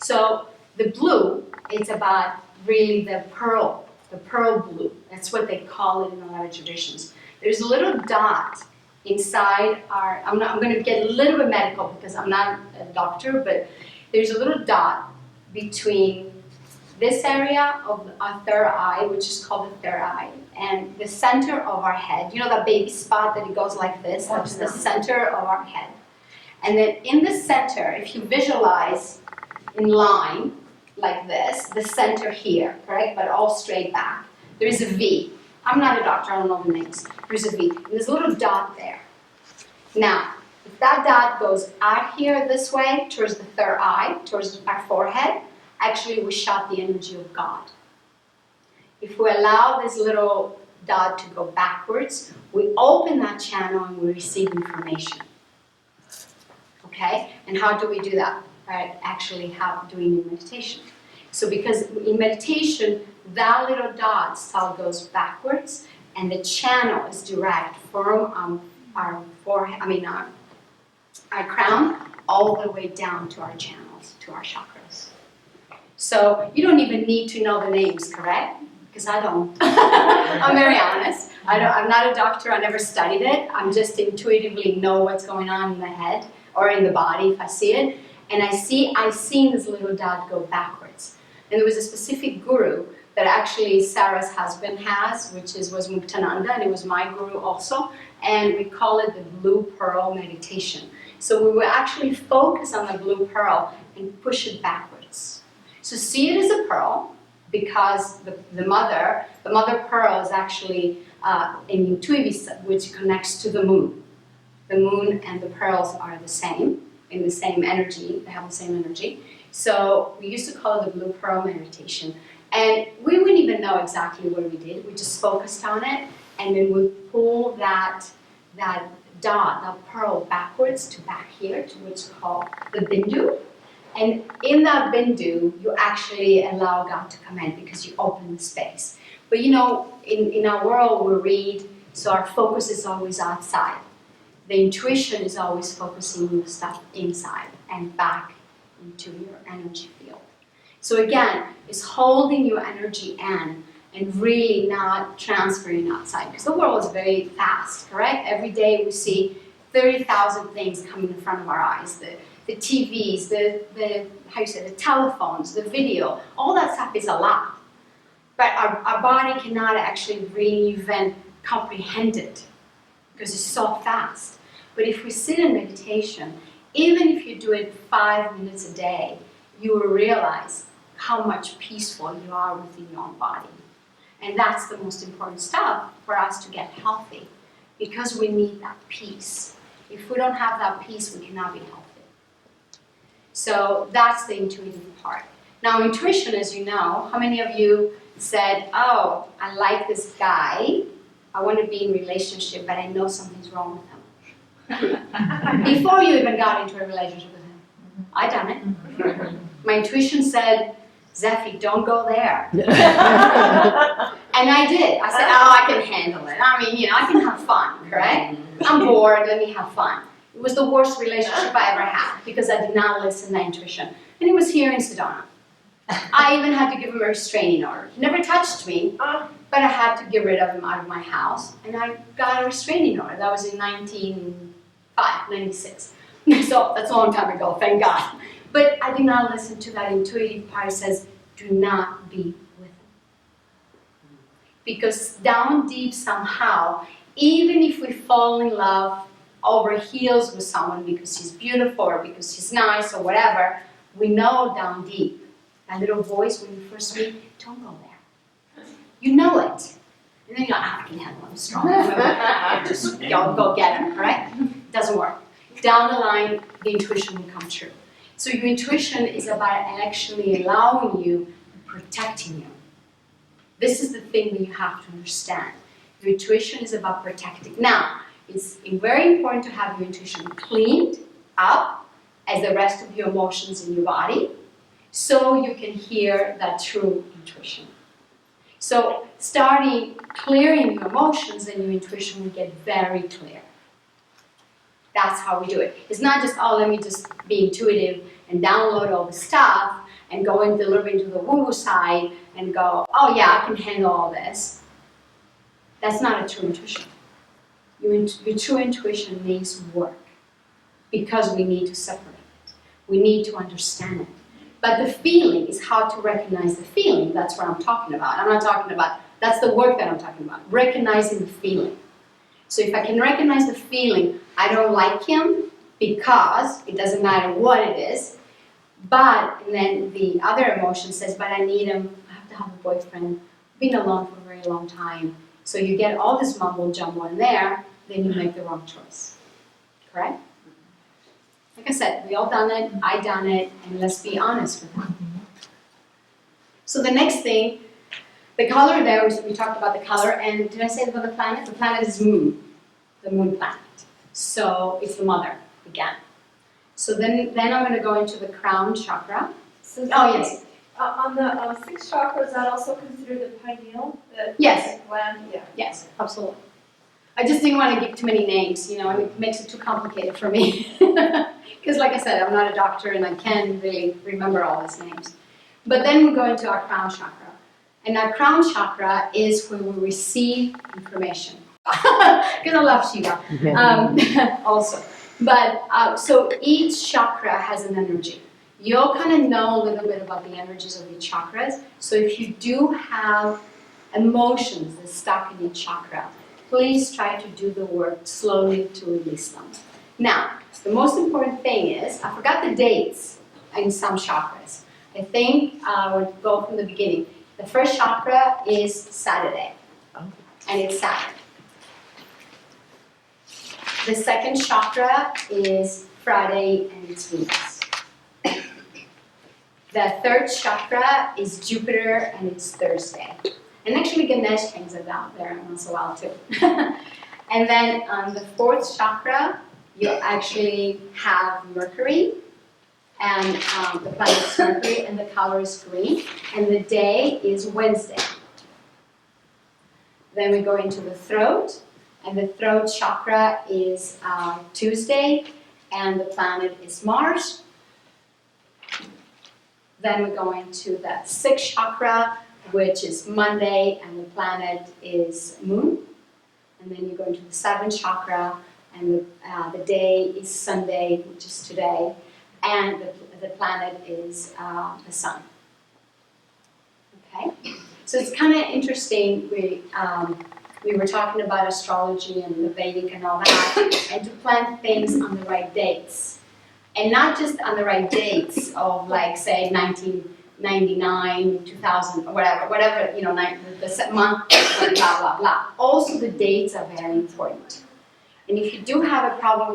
So the blue, it's about really the pearl blue. That's what they call it in a lot of traditions. There's a little dot inside I'm going to get a little bit medical because I'm not a doctor, but there's a little dot between this area of our third eye, which is called the third eye, and the center of our head. You know that baby spot that it goes like this? That's the center of our head. And then in the center, if you visualize in line like this, the center here, correct? But all straight back. There is a V. I'm not a doctor, I don't know the names. There's a V. And there's a little dot there. Now, if that dot goes out here this way, towards the third eye, towards our forehead, actually we shot the energy of God. If we allow this little dot to go backwards, we open that channel and we receive information. Okay? And how do we do that? By actually doing in meditation. So because in meditation, that little dot still goes backwards, and the channel is direct from our forehead, our crown, all the way down to our channels, to our chakras. So you don't even need to know the names, correct? Because I don't. I'm very honest. I'm not a doctor. I never studied it. I'm just intuitively know what's going on in the head or in the body if I see it. And I've seen this little dot go backwards. And there was a specific guru that actually Sarah's husband has, which was Muktananda, and it was my guru also. And we call it the blue pearl meditation. So we will actually focus on the blue pearl and push it backwards. So see it as a pearl, because the mother pearl is actually in Intuitive, which connects to the moon. The moon and the pearls are the same, in the same energy, they have the same energy. So we used to call it the blue pearl meditation. And we wouldn't even know exactly what we did. We just focused on it, and then we pull that dot, that pearl backwards to back here, to what's called the bindu. And in that bindu, you actually allow God to come in because you open the space. But you know, in our world we read, so our focus is always outside. The intuition is always focusing on the stuff inside and back into your energy field. So again, it's holding your energy in and really not transferring outside. Because the world is very fast, correct? Every day we see 30,000 things coming in front of our eyes. The TVs, the telephones, the video, all that stuff is a lot. But our body cannot actually really even comprehend it because it's so fast. But if we sit in meditation, even if you do it 5 minutes a day, you will realize how much peaceful you are within your own body. And that's the most important stuff for us to get healthy, because we need that peace. If we don't have that peace, we cannot be healthy. So that's the intuitive part. Now intuition, as you know, how many of you said, oh, I like this guy, I want to be in a relationship, but I know something's wrong with him. Before you even got into a relationship with him. I done it. My intuition said, Zeffi, don't go there. And I did. I said, oh, I can handle it. I mean, I can have fun, correct? I'm bored, let me have fun. It was the worst relationship I ever had because I did not listen to my intuition. And it was here in Sedona. I even had to give him a restraining order. He never touched me, but I had to get rid of him out of my house. And I got a restraining order. That was in 96. So that's a long time ago, thank God. But I did not listen to that intuitive part that says, do not be with him. Because down deep somehow, even if we fall in love over heels with someone because he's beautiful or because he's nice or whatever, we know down deep, that little voice when you first meet, don't go there. You know it. And then you're like, I can handle him strong. Just go get him, right? It doesn't work. Down the line, the intuition will come true. So your intuition is about actually allowing you, protecting you. This is the thing that you have to understand. Your intuition is about protecting. Now, it's very important to have your intuition cleaned up as the rest of your emotions in your body, so you can hear that true intuition. So starting clearing your emotions, and your intuition will get very clear. That's how we do it. It's not just, oh, let me just be intuitive and download all the stuff and go in a little bit into the woo-woo side and go, oh yeah, I can handle all this. That's not a true intuition. Your true intuition needs work because we need to separate it. We need to understand it. But the feeling is how to recognize the feeling. That's what I'm talking about. I'm not talking about, that's the work that I'm talking about, recognizing the feeling. So if I can recognize the feeling, I don't like him because it doesn't matter what it is, but and then the other emotion says, but I need him, I have to have a boyfriend, I've been alone for a very long time. So you get all this mumble jumble in there, then you make the wrong choice. Correct? Like I said, we all done it, I done it, and let's be honest with that. So the next thing, the color there, we talked about the color, and did I say about the planet? The planet is moon, the moon planet. So it's the mother, again. So then I'm going to go into the crown chakra. So Oh, yes. On the sixth chakra, is that also considered the pineal? The Yes. gland? Yeah. Yes, absolutely. I just didn't want to give too many names, you know, and it makes it too complicated for me. Because like I said, I'm not a doctor and I can't really remember all these names. But then we go into our crown chakra. And our crown chakra is where we receive information. Because I love Shiva also. But so each chakra has an energy. You'll kind of know a little bit about the energies of each chakras. So if you do have emotions that stuck in each chakra, please try to do the work slowly to release them. Now, the most important thing is, I forgot the dates in some chakras. I think I would go from the beginning. The first chakra is Saturday, and it's Saturn. The second chakra is Friday, and it's Venus. The third chakra is Jupiter, and it's Thursday. And actually Ganesh hangs out there once in a while too. And then on the fourth chakra, you actually have Mercury, and the planet is Mercury, and the color is green, and the day is Wednesday. Then we go into the throat, and the throat chakra is Tuesday, and the planet is Mars. Then we go into the sixth chakra, which is Monday, and the planet is Moon. And then you go into the seventh chakra, and the day is Sunday, which is today, and the planet is the Sun. Okay? So it's kind of interesting. We were talking about astrology and the Vedic and all that, and to plan things on the right dates. And not just on the right dates of, like, say, 1999, 2000, or whatever, you know, the month, blah, blah, blah. Also, the dates are very important. And if you do have a problem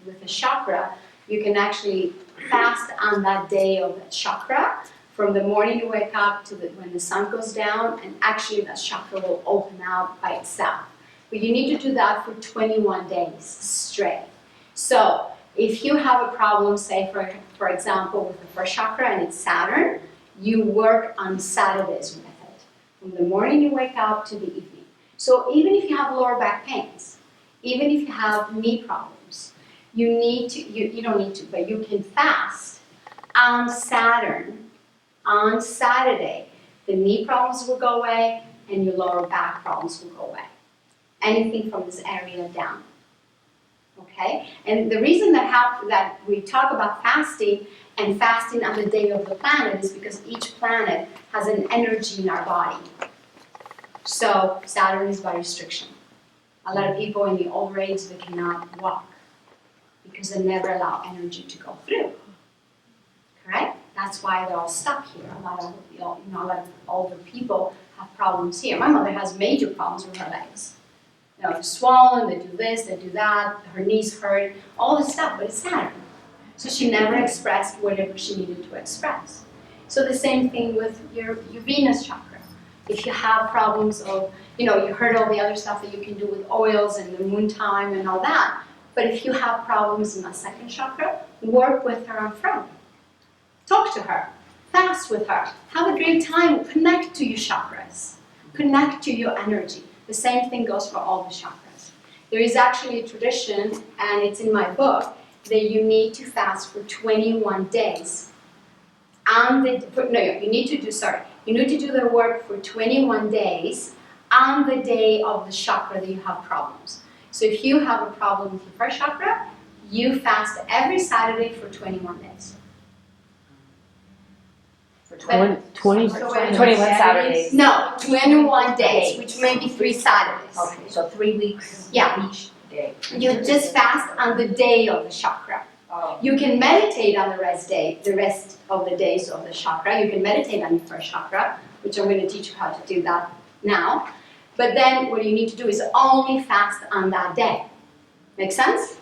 with a chakra, you can actually fast on that day of that chakra from the morning you wake up to when the sun goes down, and actually that chakra will open out by itself. But you need to do that for 21 days straight. So if you have a problem, say for example with the first chakra and it's Saturn, you work on Saturdays with it. From the morning you wake up to the evening. So even if you have lower back pains, even if you have knee problems, you don't need to, but you can fast on Saturn, on Saturday. The knee problems will go away and your lower back problems will go away. Anything from this area down. Okay? And the reason that we talk about fasting and fasting on the day of the planet is because each planet has an energy in our body. So Saturn is by restriction. A lot of people in the older age, they cannot walk because they never allow energy to go through. Correct? That's why they're all stuck here. A lot of older people have problems here. My mother has major problems with her legs. You know, they're swollen, they do this, they do that, her knees hurt, all this stuff, but it's Saturn. So she never expressed whatever she needed to express. So the same thing with your Venus chakra. If you have problems of, you heard all the other stuff that you can do with oils and the moon time and all that, but if you have problems in the second chakra, work with her on Friday. Talk to her, fast with her, have a great time, connect to your chakras, connect to your energy. The same thing goes for all the chakras. There is actually a tradition, and it's in my book, that you need to fast for 21 days. You need to do the work for 21 days on the day of the chakra that you have problems. So if you have a problem with your first chakra, you fast every Saturday for 21 days. For 20 21 Saturdays. No, 21 days, which may be 3 Saturdays. Okay, so 3 weeks Yeah. each day. You just fast on the day of the chakra. Oh. You can meditate on the rest of the days of the chakra. You can meditate on your first chakra, which I'm going to teach you how to do that now. But then what you need to do is only fast on that day. Make sense?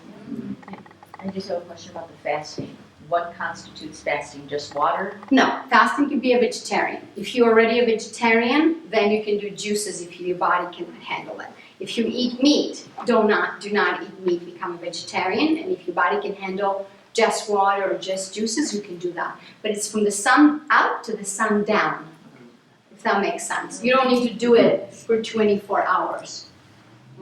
I just have a question about the fasting. What constitutes fasting? Just water? No, fasting can be a vegetarian. If you're already a vegetarian, then you can do juices if your body cannot handle it. If you eat meat, do not eat meat, become a vegetarian. And if your body can handle just water or just juices, you can do that. But it's from the sun out to the sun down, if that makes sense. You don't need to do it for 24 hours,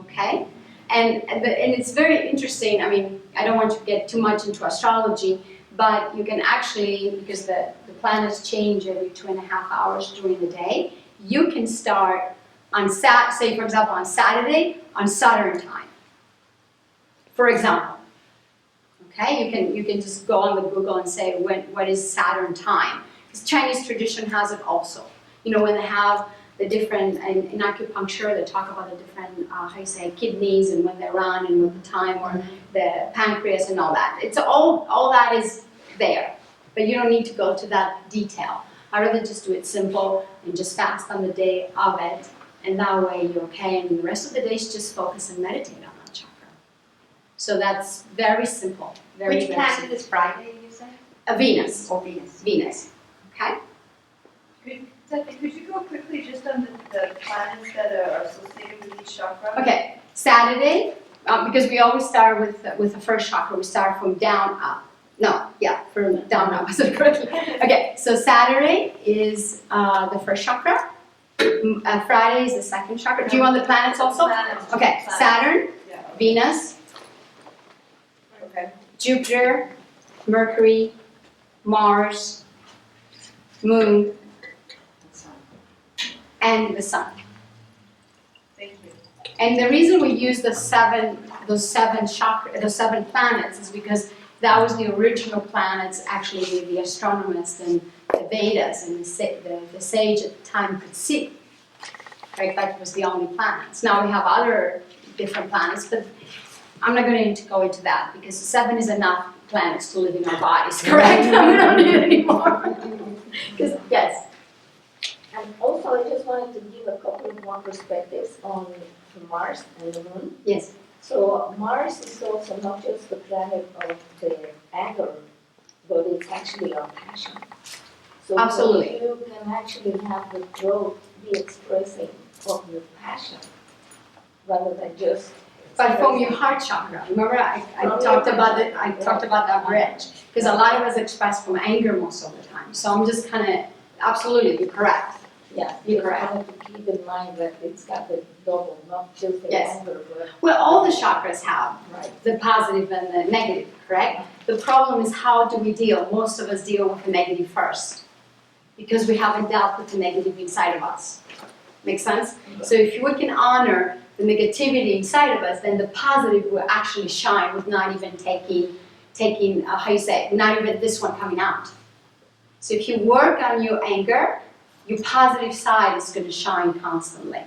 okay? And it's very interesting. I mean, I don't want to get too much into astrology, but you can actually, because the planets change every 2.5 hours during the day, you can start on say for example on Saturday on Saturn time. For example, okay, you can just go on the Google and say what is Saturn time, because Chinese tradition has it also. You know, when they have the different in acupuncture, they talk about the different how you say kidneys and when they run and with the time or the pancreas and all that. It's all that is there, but you don't need to go to that detail. I'd rather just do it simple and just fast on the day of it, and that way you're okay. And the rest of the days just focus and meditate on that chakra. So that's very simple. Which Very planet simple. is Friday, you say? Venus. Or Venus? Venus. Okay. Zeffi, could you go quickly just on the planets that are associated with each chakra? Okay. Saturday, because we always start with the first chakra. We start from down up. No, yeah, from down up. I said it correctly. Okay. So Saturday is the first chakra. Friday is the second chakra. Do you want the planets also? Planets. Okay. Saturn, Yeah. Venus, Okay. Jupiter, Mercury, Mars, Moon, and the Sun. Thank you. And the reason we use those seven planets is because that was the original planets actually the astronomers and the Vedas and the sage at the time could see. Right? That was the only planets. Now we have other different planets, but I'm not going to go into that because 7 is enough planets to live in our bodies, correct? We don't need any more. Yes. And also, I just wanted to give a couple of more perspectives on Mars and the Moon. Yes. So Mars is also not just the planet of the anger, but it's actually our passion. So Absolutely. you can actually have the throat be expressing of your passion rather than just. But from your heart chakra, remember I talked about that bridge, because a lot of us express from anger most of the time. So I'm just kind of, absolutely, you're correct. Yeah, You're just correct. wanted to keep in mind that it's got the double, not just the Yes. anger, but Well, all the chakras have right. the positive and the negative, correct? The problem is how do we deal? Most of us deal with the negative first, because we haven't dealt with the negative inside of us. Make sense? So if we can honor the negativity inside of us, then the positive will actually shine with not even taking how you say, not even this one coming out. So if you work on your anger, your positive side is going to shine constantly.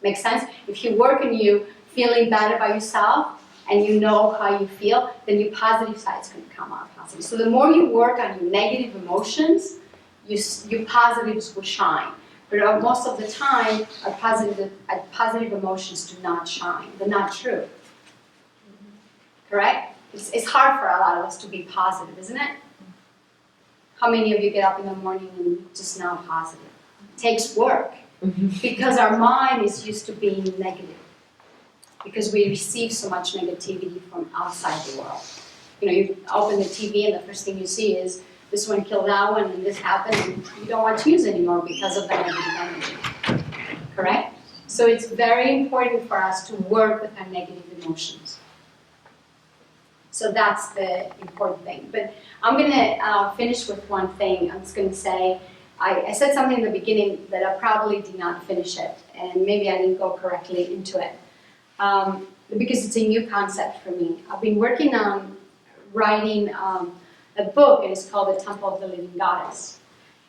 Make sense? If you work on you feeling bad about yourself and you know how you feel, then your positive side is going to come out positive. So the more you work on your negative emotions, your positives will shine. But most of the time, our positive emotions do not shine. They're not true. Correct? It's hard for a lot of us to be positive, isn't it? How many of you get up in the morning and just not positive? It takes work. Because our mind is used to being negative. Because we receive so much negativity from outside the world. You know, you open the TV and the first thing you see is this one killed that one and this happened and you don't want to use anymore because of the negative energy. Correct? So it's very important for us to work with our negative emotions. So that's the important thing. But I'm going to finish with one thing. I'm just going to say, I said something in the beginning that I probably did not finish it, and maybe I didn't go correctly into it, because it's a new concept for me. I've been working on writing a book, and it's called The Temple of the Living Goddess.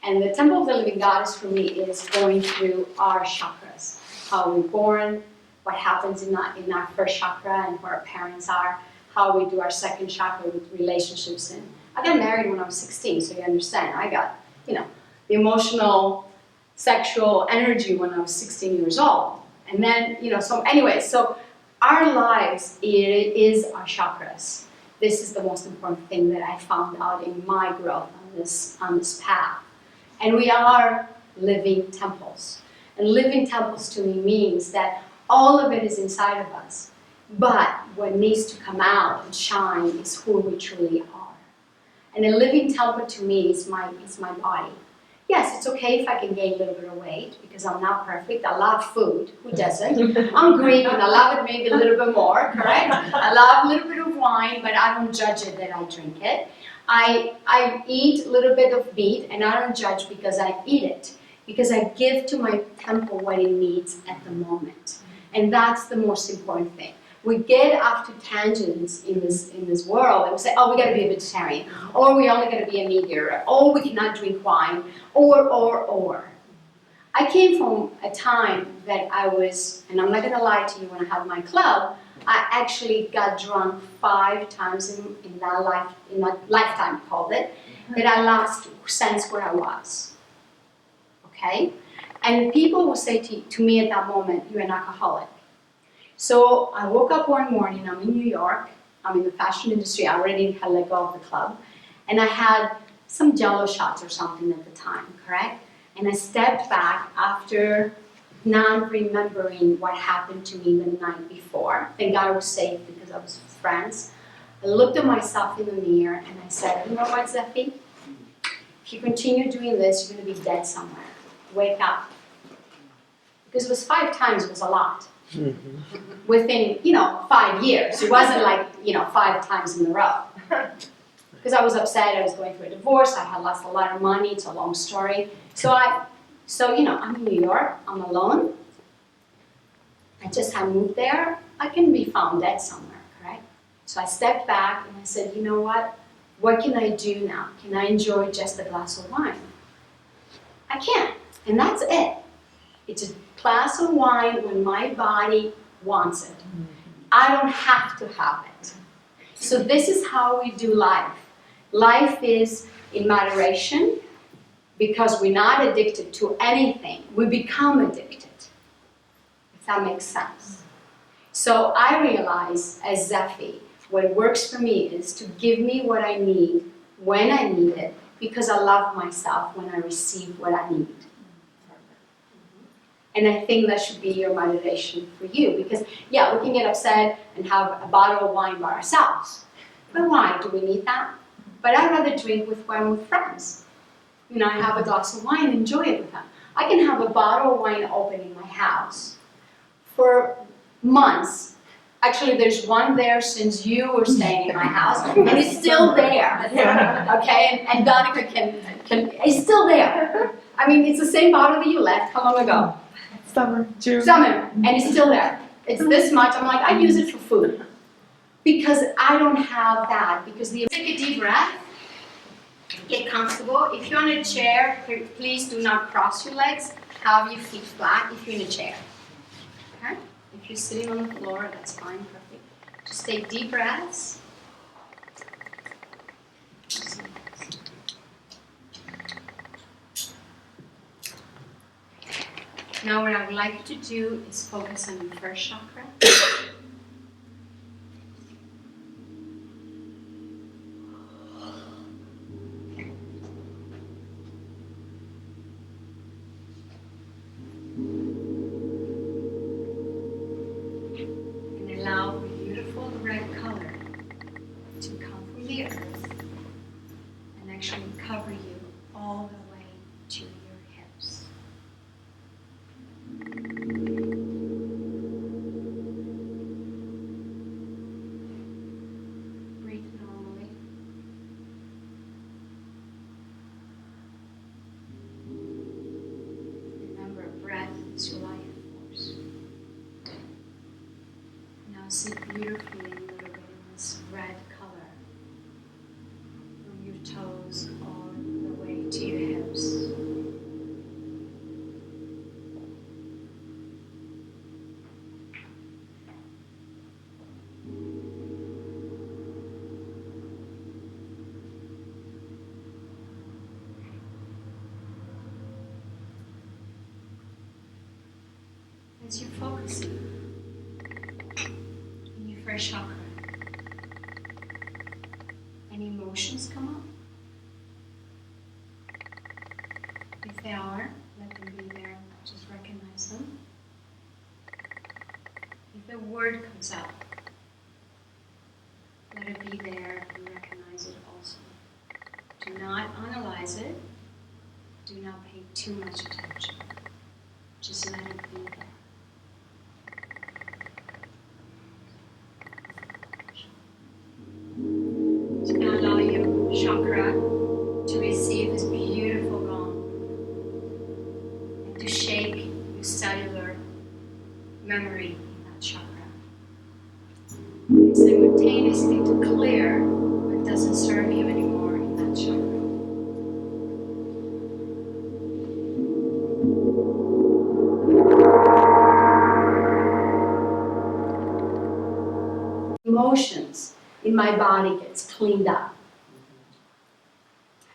And the Temple of the Living Goddess for me is going through our chakras, how we're born, what happens in our first chakra and where our parents are, how we do our second chakra with relationships. And I got married when I was 16, so you understand. I got, the emotional, sexual energy when I was 16 years old. And then, so our lives is our chakras. This is the most important thing that I found out in my growth on this path. And we are living temples. And living temples to me means that all of it is inside of us. But what needs to come out and shine is who we truly are. And a living temple to me is my body. Yes, it's okay if I can gain a little bit of weight because I'm not perfect. I love food. Who doesn't? I'm Greek and I love it maybe a little bit more, correct? I love a little bit of wine, but I don't judge it that I drink it. I eat a little bit of meat and I don't judge because I eat it. Because I give to my temple what it needs at the moment. And that's the most important thing. We get off to tangents in this world and we say, oh, we gotta be a vegetarian, or we only gotta be a meat eater, or we cannot drink wine, or. I came from a time that I was, and I'm not gonna lie to you, when I had my club, I actually got drunk 5 times in that lifetime, called it, that I lost sense where I was. Okay? And people will say to me at that moment, you're an alcoholic. So I woke up one morning, I'm in New York, I'm in the fashion industry, I already had let go of the club, and I had some Jello shots or something at the time, correct? And I stepped back after not remembering what happened to me the night before. Thank God I was safe because I was with friends. I looked at myself in the mirror and I said, you know what, Zeffi? If you continue doing this, you're going to be dead somewhere. Wake up. Because it was 5 times, it was a lot. Mm-hmm. Within, 5 years. It wasn't like, 5 times in a row. Because I was upset, I was going through a divorce, I had lost a lot of money, it's a long story. So I'm in New York, I'm alone. I just had moved there, I can be found dead somewhere, correct? So I stepped back and I said, you know what can I do now? Can I enjoy just a glass of wine? I can't, and that's it. It's a glass of wine when my body wants it. I don't have to have it. So this is how we do life. Life is in moderation because we're not addicted to anything. We become addicted, if that makes sense. So I realize as Zeffi, what works for me is to give me what I need when I need it because I love myself when I receive what I need. And I think that should be your motivation for you. Because, yeah, we can get upset and have a bottle of wine by ourselves. But why? Do we need that? But I'd rather drink with wine with friends. I have a glass of wine and enjoy it with them. I can have a bottle of wine open in my house for months. Actually, there's one there since you were staying in my house, and it's still there. Okay, and Donica it's still there. I mean, it's the same bottle that you left. How long ago? June. Summer, and it's still there. It's this much. I'm like, I use it for food. Because I don't have that. Take a deep breath. Get comfortable. If you're on a chair, please do not cross your legs. Have your feet flat if you're in a chair. Okay? If you're sitting on the floor, that's fine, perfect. Just take deep breaths. Now what I would like you to do is focus on your first chakra. And allow the beautiful red color to come from the earth and actually cover you all the way to your hips. Breathe normally. Remember, breath is your life force. Now sit beautifully a little bit in this red color from your toes all the way to your hips. as you focus in your first chakra, any emotions come up? If they are, let them be there. Just recognize them. If a word comes up, let it be there and recognize it also. Do not analyze it. Do not pay too much attention. Just let it be there. So now allow your chakra to receive this beautiful gong and to shake your cellular memory in that chakra. And simultaneously to clear what doesn't serve you anymore in that chakra. Emotions in my body gets cleaned up.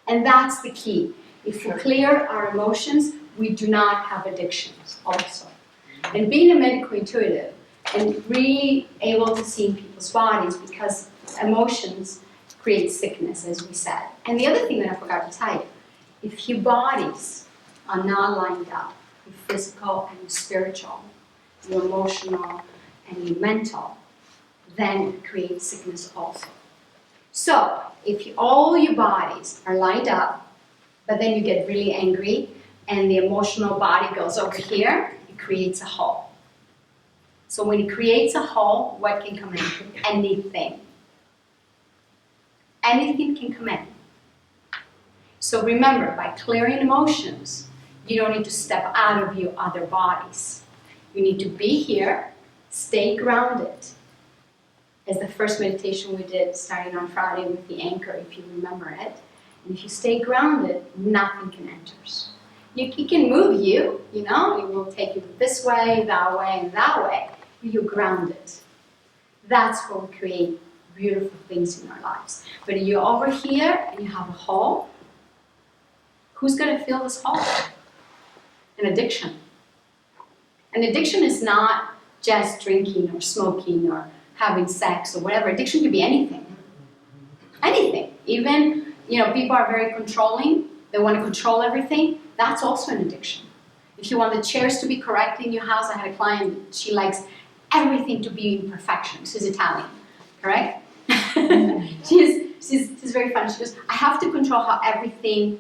And that's the key. If we clear our emotions, we do not have addictions also. And being a medical intuitive and really able to see in people's bodies, because emotions create sickness, as we said. And the other thing that I forgot to tell you, if your bodies are not lined up, your physical and your spiritual, your emotional and your mental, then it creates sickness also. So, if all your bodies are lined up, but then you get really angry, and the emotional body goes over here, it creates a hole. So when it creates a hole, what can come in? Anything. Anything can come in. So remember, by clearing emotions, you don't need to step out of your other bodies. You need to be here, stay grounded. As the first meditation we did starting on Friday with the anchor, if you remember it. And if you stay grounded, nothing can enter. It can move you, you know, it will take you this way, and that way, but you're grounded. That's where we create beautiful things in our lives. But if you're over here and you have a hole, who's going to fill this hole? An addiction. An addiction is not just drinking or smoking or having sex or whatever. Addiction could be anything. Anything. Even, you know, people are very controlling. They want to control everything. That's also an addiction. If you want the chairs to be correct in your house, I had a client, she likes everything to be in perfection. She's Italian, correct? she's very funny. She goes, I have to control how everything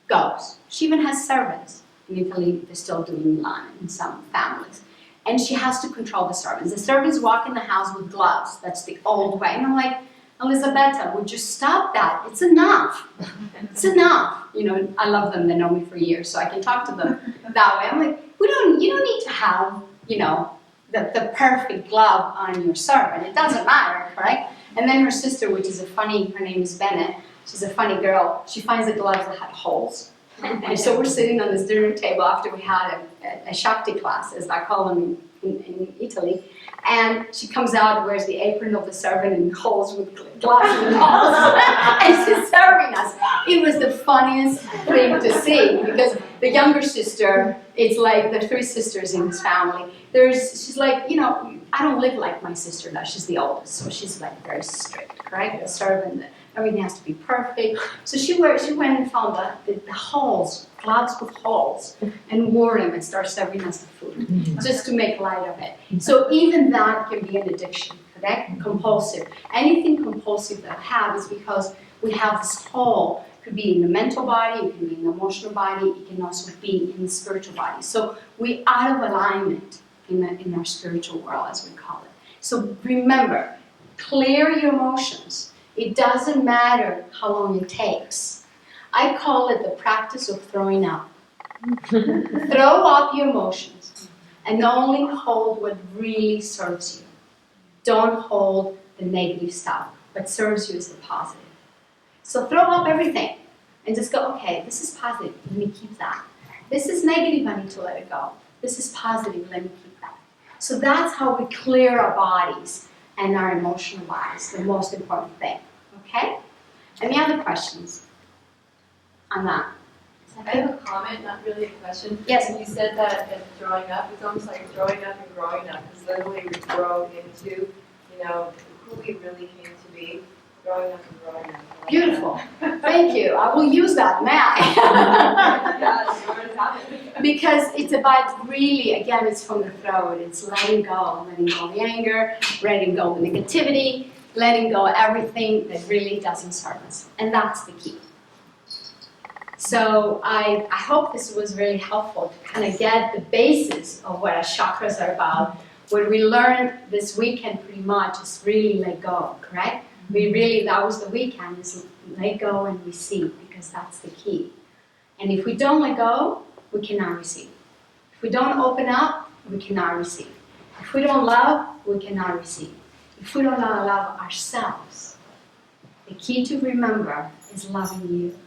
goes. She even has servants. In Italy, they're still doing Milan in some families. And she has to control the servants. The servants walk in the house with gloves. That's the old way. And I'm like, Elisabetta, would you stop that? It's enough. It's enough. You know, I love them. They know me for years, so I can talk to them that way. I'm like, you don't need to have, you know, the perfect glove on your servant. It doesn't matter, correct? And then her sister, which is her name is Bennett. She's a funny girl. She finds the gloves that had holes. And so we're sitting on this dinner table after we had a Shakti class, as I call them in Italy. And she comes out, wears the apron of the servant and holes with gloves and holes. And she's serving us. It was the funniest thing to see, because the younger sister, it's like the three sisters in this family. She's like, you know, I don't live like my sister does. She's the oldest, so she's like very strict, correct? The servant, everything has to be perfect. So she went and found the holes, gloves with holes, and wore them and started serving us the food, just to make light of it. So even that can be an addiction, correct? Compulsive. Anything compulsive that I have is because we have this hole. It could be in the mental body, it can be in the emotional body, it can also be in the spiritual body. So we're out of alignment in our spiritual world, as we call it. So remember, clear your emotions. It doesn't matter how long it takes. I call it the practice of throwing up. Throw up your emotions and only hold what really serves you. Don't hold the negative stuff. What serves you is the positive. So throw up everything and just go, okay, this is positive, let me keep that. This is negative, I need to let it go. This is positive, let me keep that. So that's how we clear our bodies and our emotional bodies, the most important thing. Okay? Any other questions on that? I have a comment, not really a question. Yes. You said that at growing up, it's almost like growing up and growing up, because literally we grow into, who we really came to be, growing up and growing up. Beautiful. Thank you. I will use that now. Because it's about really, again, it's from the throat. It's letting go the anger, letting go the negativity, letting go everything that really doesn't serve us. And that's the key. So I hope this was really helpful to kind of get the basis of what our chakras are about. What we learned this weekend pretty much is really let go, correct? That was the weekend, is let go and receive, because that's the key. And if we don't let go, we cannot receive. If we don't open up, we cannot receive. If we don't love, we cannot receive. If we don't love ourselves, the key to remember is loving you.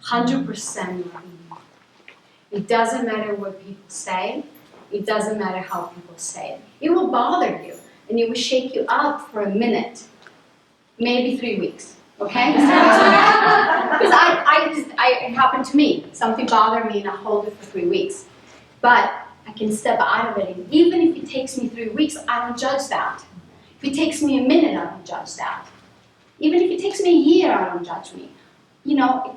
100% loving you. It doesn't matter what people say. It doesn't matter how people say it. It will bother you, and it will shake you up for a minute, maybe 3 weeks. Okay? Because it happened to me. Something bothered me, and I hold it for 3 weeks. But I can step out of it, and even if it takes me 3 weeks, I don't judge that. If it takes me a minute, I don't judge that. Even if it takes me a year, I don't judge me.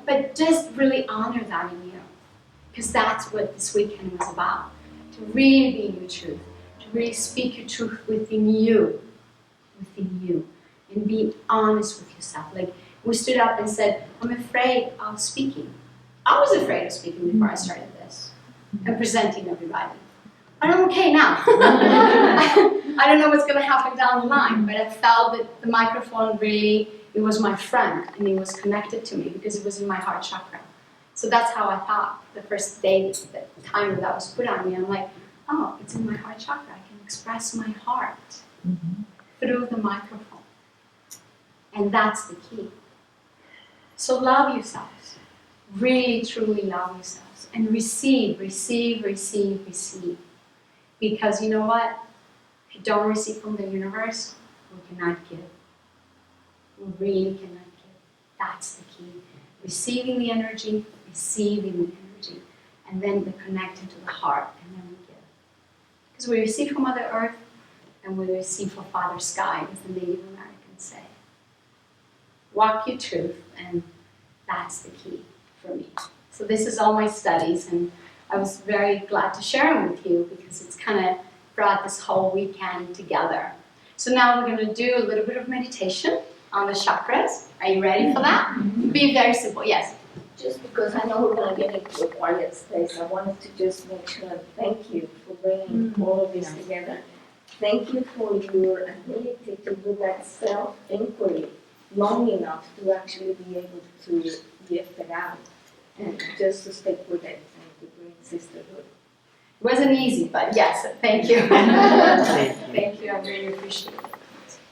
But just really honor that in you. Because that's what this weekend was about. To really be in your truth. To really speak your truth within you. Within you. And be honest with yourself. Like, we stood up and said, I'm afraid of speaking. I was afraid of speaking before I started this. And presenting everybody. But I'm okay now. I don't know what's going to happen down the line. But I felt that the microphone really, it was my friend, and it was connected to me because it was in my heart chakra. So that's how I thought the first day, the time that was put on me. I'm like, oh, it's in my heart chakra. I can express my heart through the microphone. And that's the key. So love yourselves. Really, truly love yourselves. And receive, receive, receive, receive. Because you know what? If you don't receive from the universe, we cannot give. We really cannot give. That's the key. Receiving the energy, receiving the energy, and then we connect into the heart, and then we give. Because we receive from Mother Earth, and we receive from Father Sky, as the Native Americans say. Walk your truth, and that's the key for me. So this is all my studies, and I was very glad to share them with you because it's kind of brought this whole weekend together. So now we're going to do a little bit of meditation on the chakras. Are you ready for that? Be very simple. Yes? Just because I know we're going to get into a quiet space, I wanted to just make sure and thank you for bringing all of this together. Thank you for your ability to do that self-inquiry long enough to actually be able to gift it out and just to stick with it and to bring sisterhood. It wasn't easy, but yes, thank you. Thank you, I really appreciate it.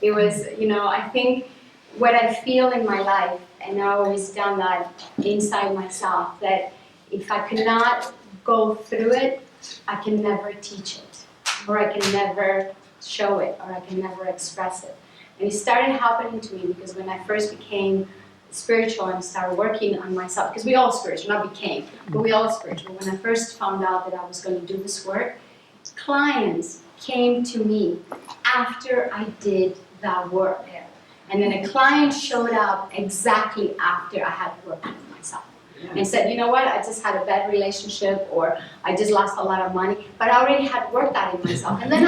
It was, I think what I feel in my life, and I've always done that inside myself, that if I could not go through it, I can never teach it, or I can never show it, or I can never express it. And it started happening to me because when I first became spiritual and started working on myself, because we all spiritual, not became, but we all spiritual. When I first found out that I was going to do this work, clients came to me after I did that work. And then a client showed up exactly after I had worked with myself. And said, you know what, I just had a bad relationship, or I just lost a lot of money, but I already had worked that in myself. And then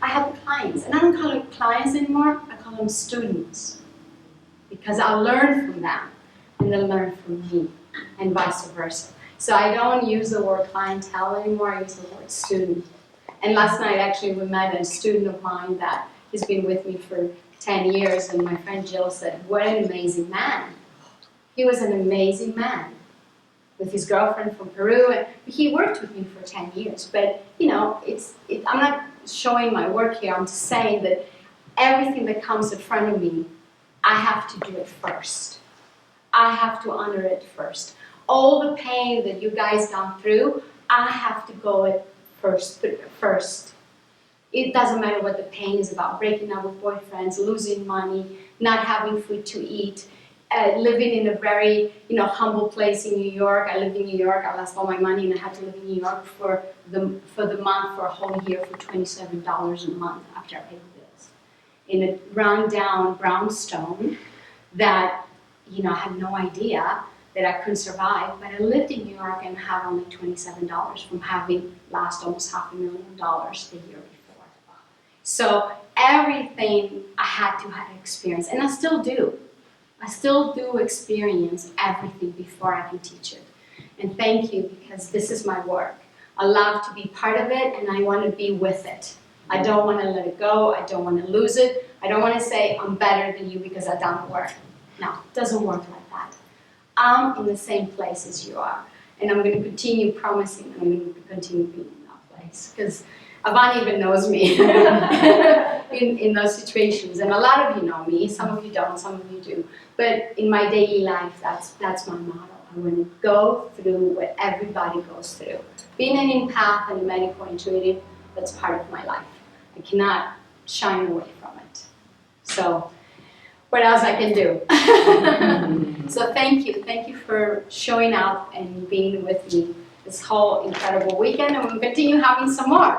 I had the clients. And I don't call them clients anymore, I call them students. Because I learn from them, and they learn from me, and vice versa. So I don't use the word clientele anymore, I use the word student. And last night, actually, we met a student of mine that has been with me for 10 years, and my friend Jill said, what an amazing man. He was an amazing man with his girlfriend from Peru, and he worked with me for 10 years. But, I'm not showing my work here, I'm just saying that everything that comes in front of me, I have to do it first. I have to honor it first. All the pain that you guys gone through, I have to go it first. It doesn't matter what the pain is about, breaking up with boyfriends, losing money, not having food to eat, living in a very, humble place in New York. I lived in New York. I lost all my money, and I had to live in New York for the month, for a whole year, for $27 a month after I paid the bills, in a run-down brownstone that, I had no idea that I couldn't survive. But I lived in New York and had only $27 from having lost almost $500,000 the year before. So everything I had to experience, and I still do. I still do experience everything before I can teach it. And thank you, because this is my work. I love to be part of it, and I want to be with it. I don't want to let it go. I don't want to lose it. I don't want to say I'm better than you because I've done the work. No, it doesn't work like that. I'm in the same place as you are, and I'm going to continue promising, and I'm going to continue being in that place, because Avan even knows me in those situations, and a lot of you know me. Some of you don't, some of you do. But in my daily life, that's my motto. I want to go through what everybody goes through. Being an empath and a medical intuitive, that's part of my life. I cannot shine away from it. So, what else I can do? So thank you for showing up and being with me this whole incredible weekend, and we'll continue having some more.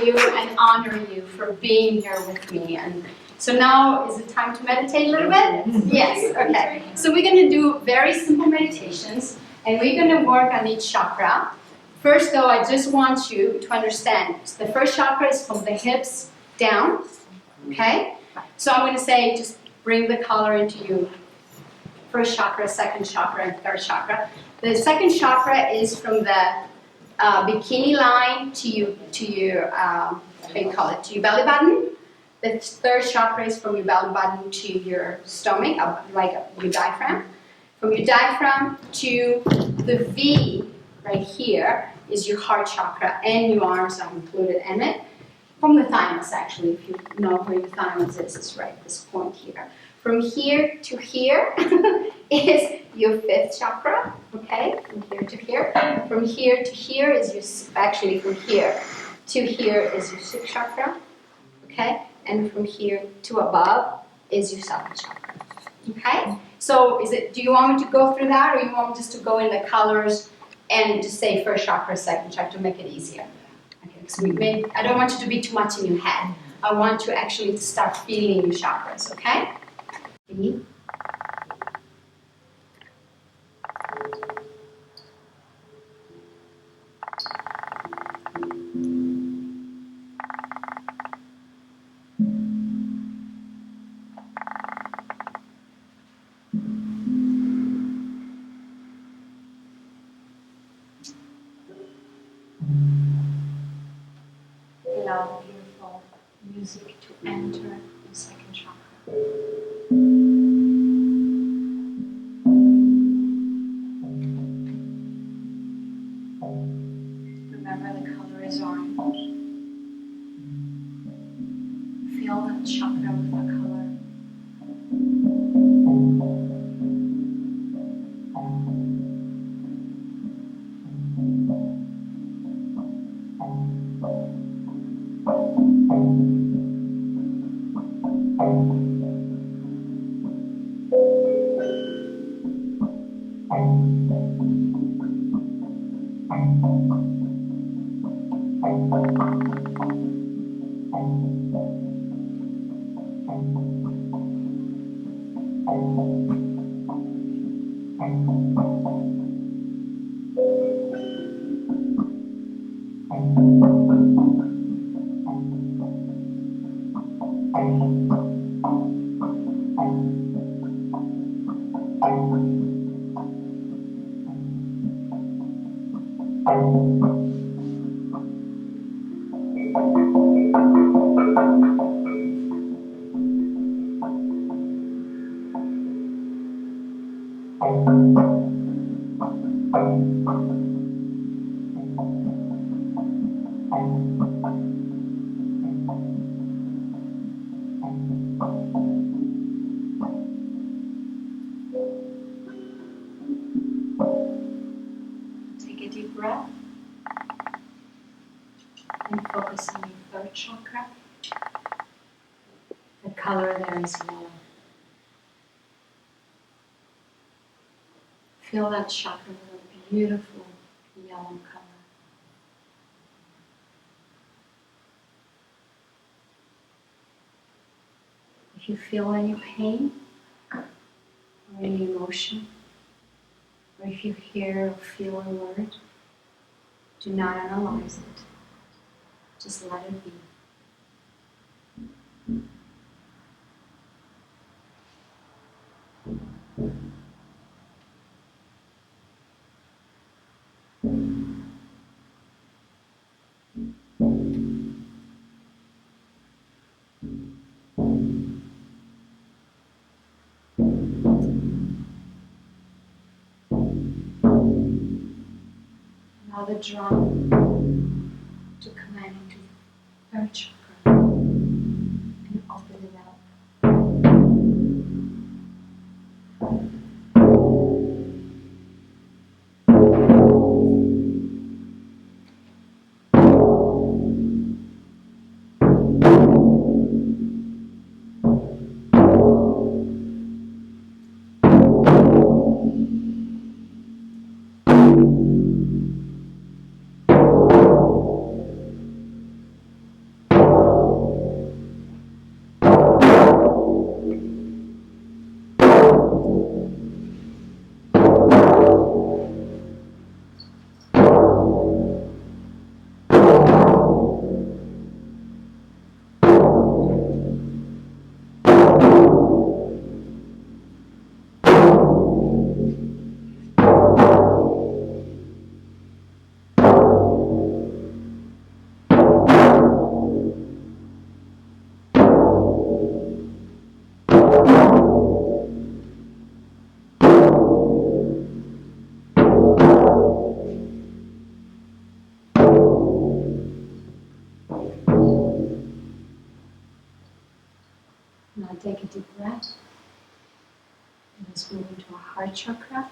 You and honor you for being here with me. And so now, is it time to meditate a little bit? Yes, okay. So we're going to do very simple meditations, and we're going to work on each chakra. First though, I just want you to understand, the first chakra is from the hips down, okay? So I'm going to say, just bring the color into you. First chakra, second chakra, and third chakra. The second chakra is from the bikini line to your how you call it, to your belly button. The third chakra is from your belly button to your stomach, like your diaphragm. From your diaphragm to the V right here is your heart chakra, and your arms are included in it. From the thymus, actually, if you know where your thymus is, it's right this point here. From here to here is your fifth chakra, okay? From here to here. From here to here is actually from here to here is your sixth chakra, okay? And from here to above is your seventh chakra, okay? So do you want me to go through that, or you want me just to go in the colors and just say first chakra, second chakra to make it easier? Okay, so I don't want you to be too much in your head. I want you actually to start feeling your chakras, okay? B. Allow beautiful music to enter the second chakra. Remember, the color is orange. Feel that chakra with the color. breath. And focus on your third chakra. The color there is yellow. Feel that chakra with a beautiful yellow color. If you feel any pain or any emotion, or if you hear or feel a word, do not analyze it. Just let it be. Allow the drum to come in into the third chakra and open it up. Now take a deep breath. And let's move into our heart chakra.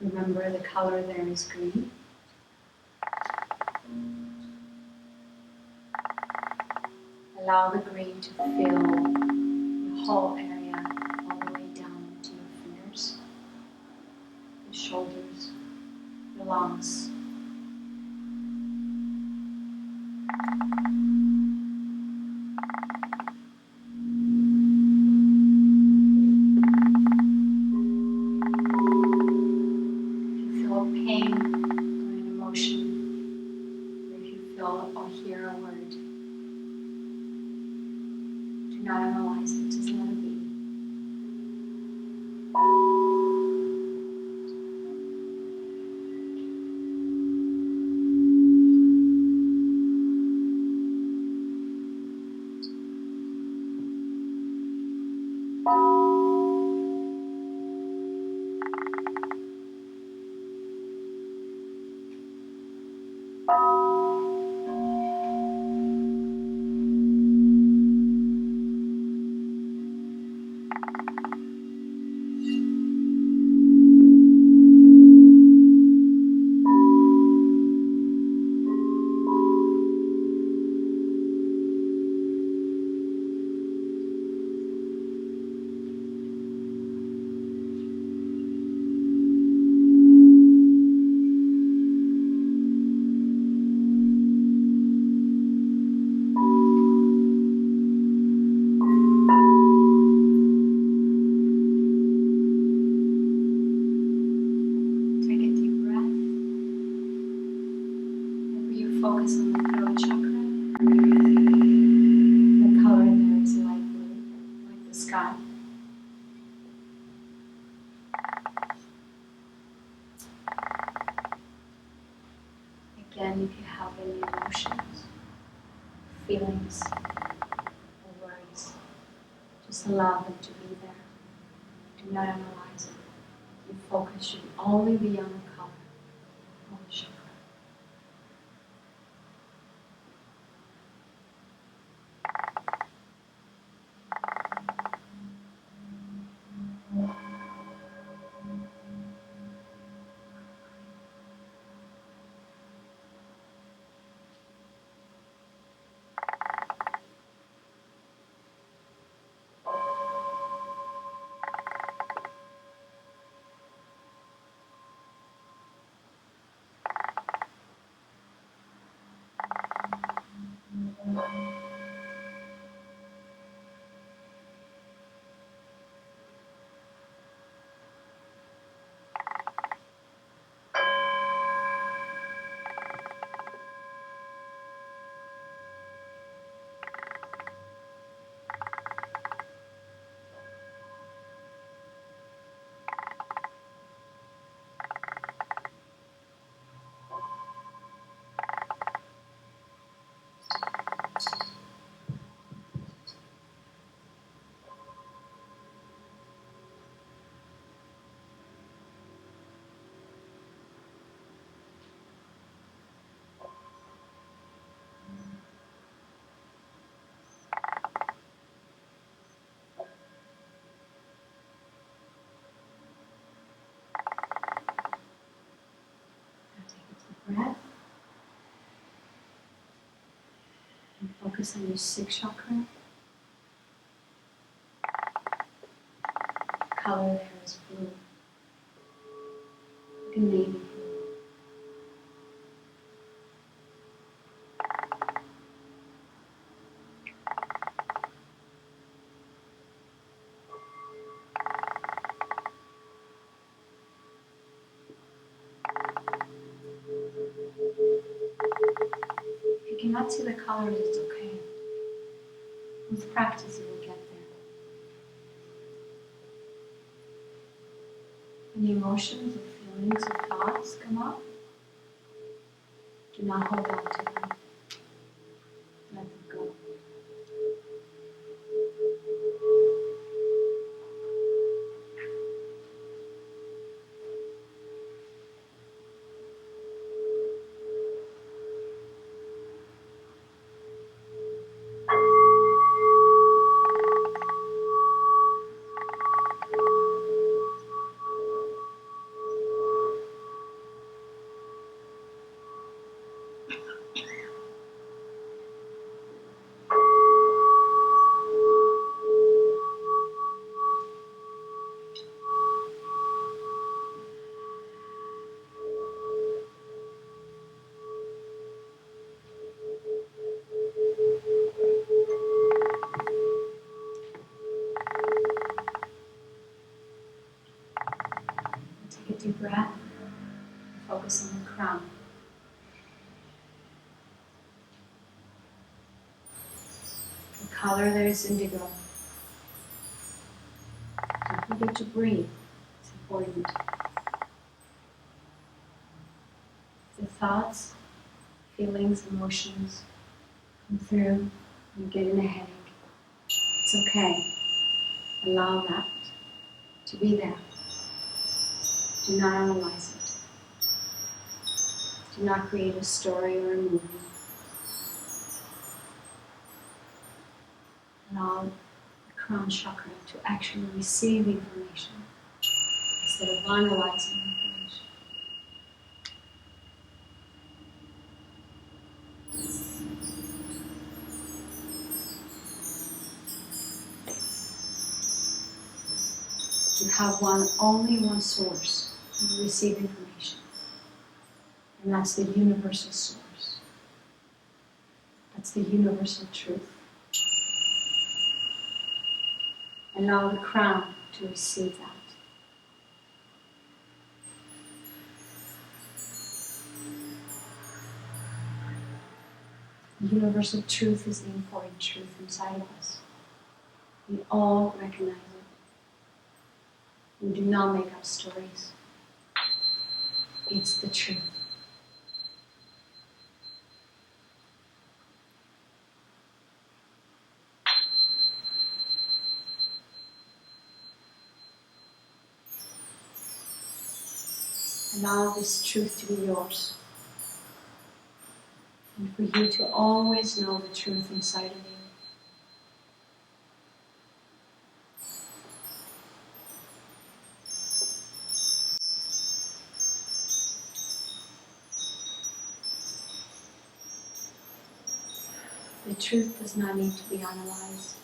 Remember the color there is green. Allow the green to fill the whole area all the way down to your fingers, your shoulders, your lungs. If you feel pain or an emotion, or if you feel or hear a word, do not analyze it, just let it be. Take a deep breath. Maybe you focus on the throat chakra. The color there is light blue, like the sky. Again, if you have any emotions, feelings, or worries, just allow them to be there. Do not analyze it. Your focus should only be on the color of the chakra. breath. And focus on your sixth chakra. The color there is blue. Like a navy blue. If you cannot see the colors, it's okay. With practice, you will get there. When the emotions or feelings or thoughts come up, do not hold on to them. Let them go. Take a deep breath. Focus on the crown. The color there is indigo. Don't forget to breathe. It's important. The thoughts, feelings, emotions come through, you're getting a headache. It's okay. Allow that to be there. Do not analyze it. Do not create a story or a movie. Allow the crown chakra to actually receive information instead of analyzing information. You have only one source to receive information, and that's the universal source. That's the universal truth. Allow the crown to receive that. The universal truth is the important truth inside of us. We all recognize it. We do not make up stories. It's the truth. Allow this truth to be yours. And for you to always know the truth inside of you. The truth does not need to be analyzed.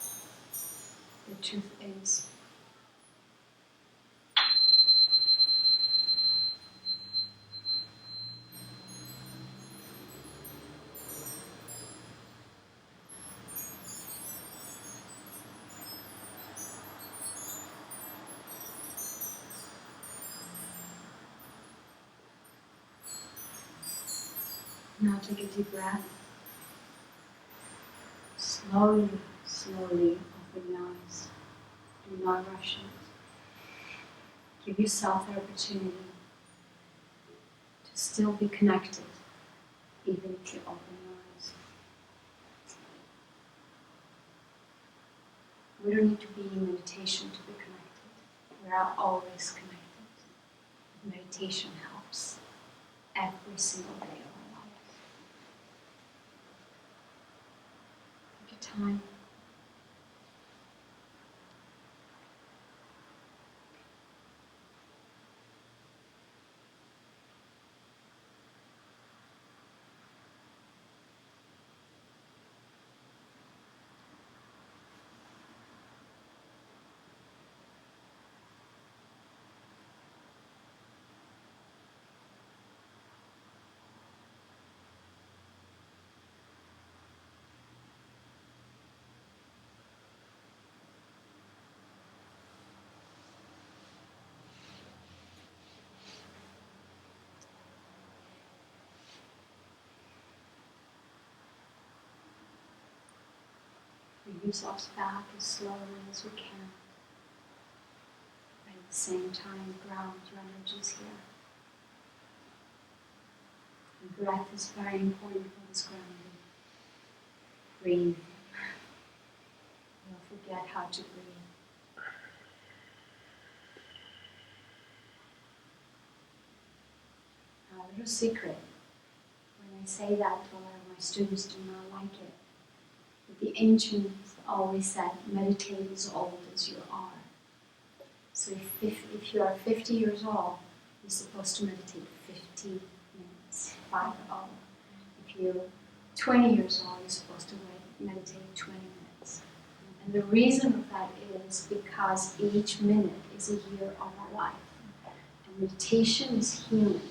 The truth is. Now take a deep breath. Slowly, slowly open your eyes. Do not rush it. Give yourself the opportunity to still be connected, even if you open your eyes. We don't need to be in meditation to be connected. We are always connected. Meditation helps every single day of our lives. Take your time. Bring yourselves back as slowly as we can. But at the same time, ground your energies here. And breath is very important for this grounding. Breathe. Don't forget how to breathe. Now, a little secret. When I say that to a lot of my students, do not like it. But the ancients always said, meditate as old as you are. So if you are 50 years old, you're supposed to meditate 50 minutes, 5 hours. If you're 20 years old, you're supposed to meditate 20 minutes. And the reason of that is because each minute is a year of our life. And meditation is healing.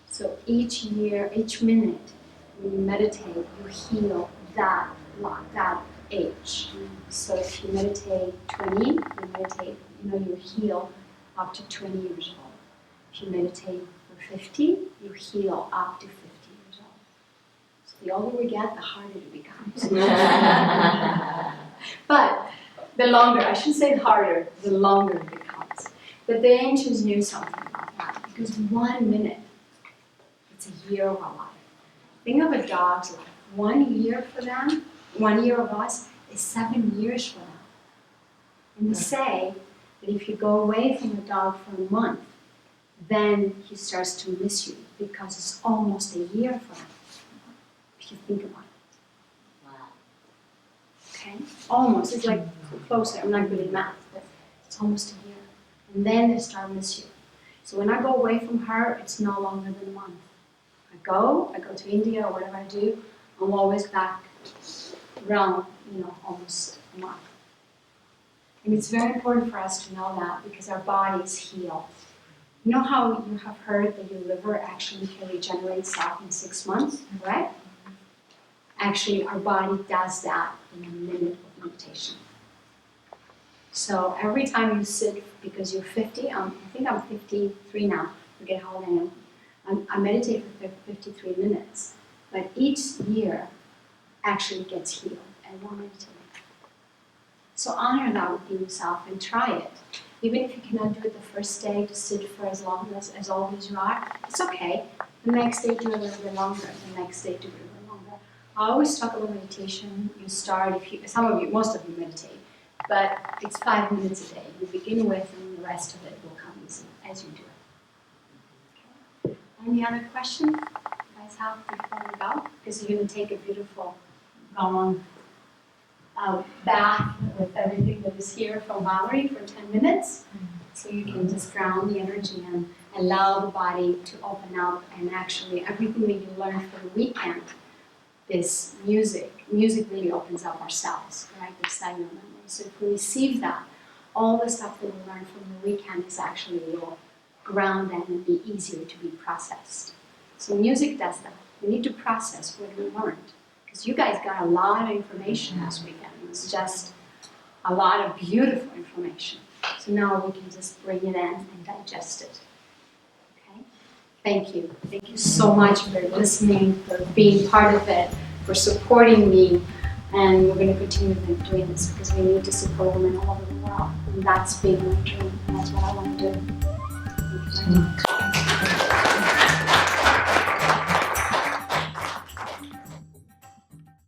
So each year, each minute, when you meditate, you heal that age. So if you meditate 20, you meditate, you heal up to 20 years old. If you meditate for 50, you heal up to 50 years old. So the older we get, the harder it becomes. But the longer, I shouldn't say harder, the longer it becomes. But the ancients knew something about that, because 1 minute, it's a year of our life. Think of a dog's life. 1 year for them, 1 year of us, is 7 years for them. And they say that if you go away from the dog for a month, then he starts to miss you, because it's almost a year for him, if you think about it. Wow. Okay? Almost. It's like closer. I'm not good at math, but it's almost a year. And then they start to miss you. So when I go away from her, it's no longer than a month. I go to India or whatever I do, I'm always back around, almost a month. And it's very important for us to know that, because our bodies heal. You know how you have heard that your liver actually can regenerate itself in 6 months, right? Actually, our body does that in a minute of meditation. So every time you sit, because you're 50, I think I'm 53 now, forget how old I am. I meditate for 53 minutes, but each year actually gets healed and more meditating. So honor that within yourself and try it. Even if you cannot do it the first day, to sit for as long as old as you are, it's okay. The next day do a little bit longer, the next day do a little bit longer. I always talk about meditation. You start, most of you meditate, but it's 5 minutes a day. You begin with, and the rest of it will come easy as you do it. Okay. Any other questions you guys have before we go? Because you're going to take a beautiful long bath with everything that is here from Valerie for 10 minutes. So you can just ground the energy and allow the body to open up, and actually everything that you learned for the weekend, this music really opens up our cells, right? The cellular memory. So if we receive that, all the stuff that we learned from the weekend is actually will ground and be easier to be processed. So music does that. We need to process what we learned. Because you guys got a lot of information this weekend. It's just a lot of beautiful information. So now we can just bring it in and digest it. Okay? Thank you. Thank you so much for listening, for being part of it, for supporting me. And we're going to continue doing this, because we need to support women all over the world. And that's been my dream. And that's what I want to do. Thank you very much.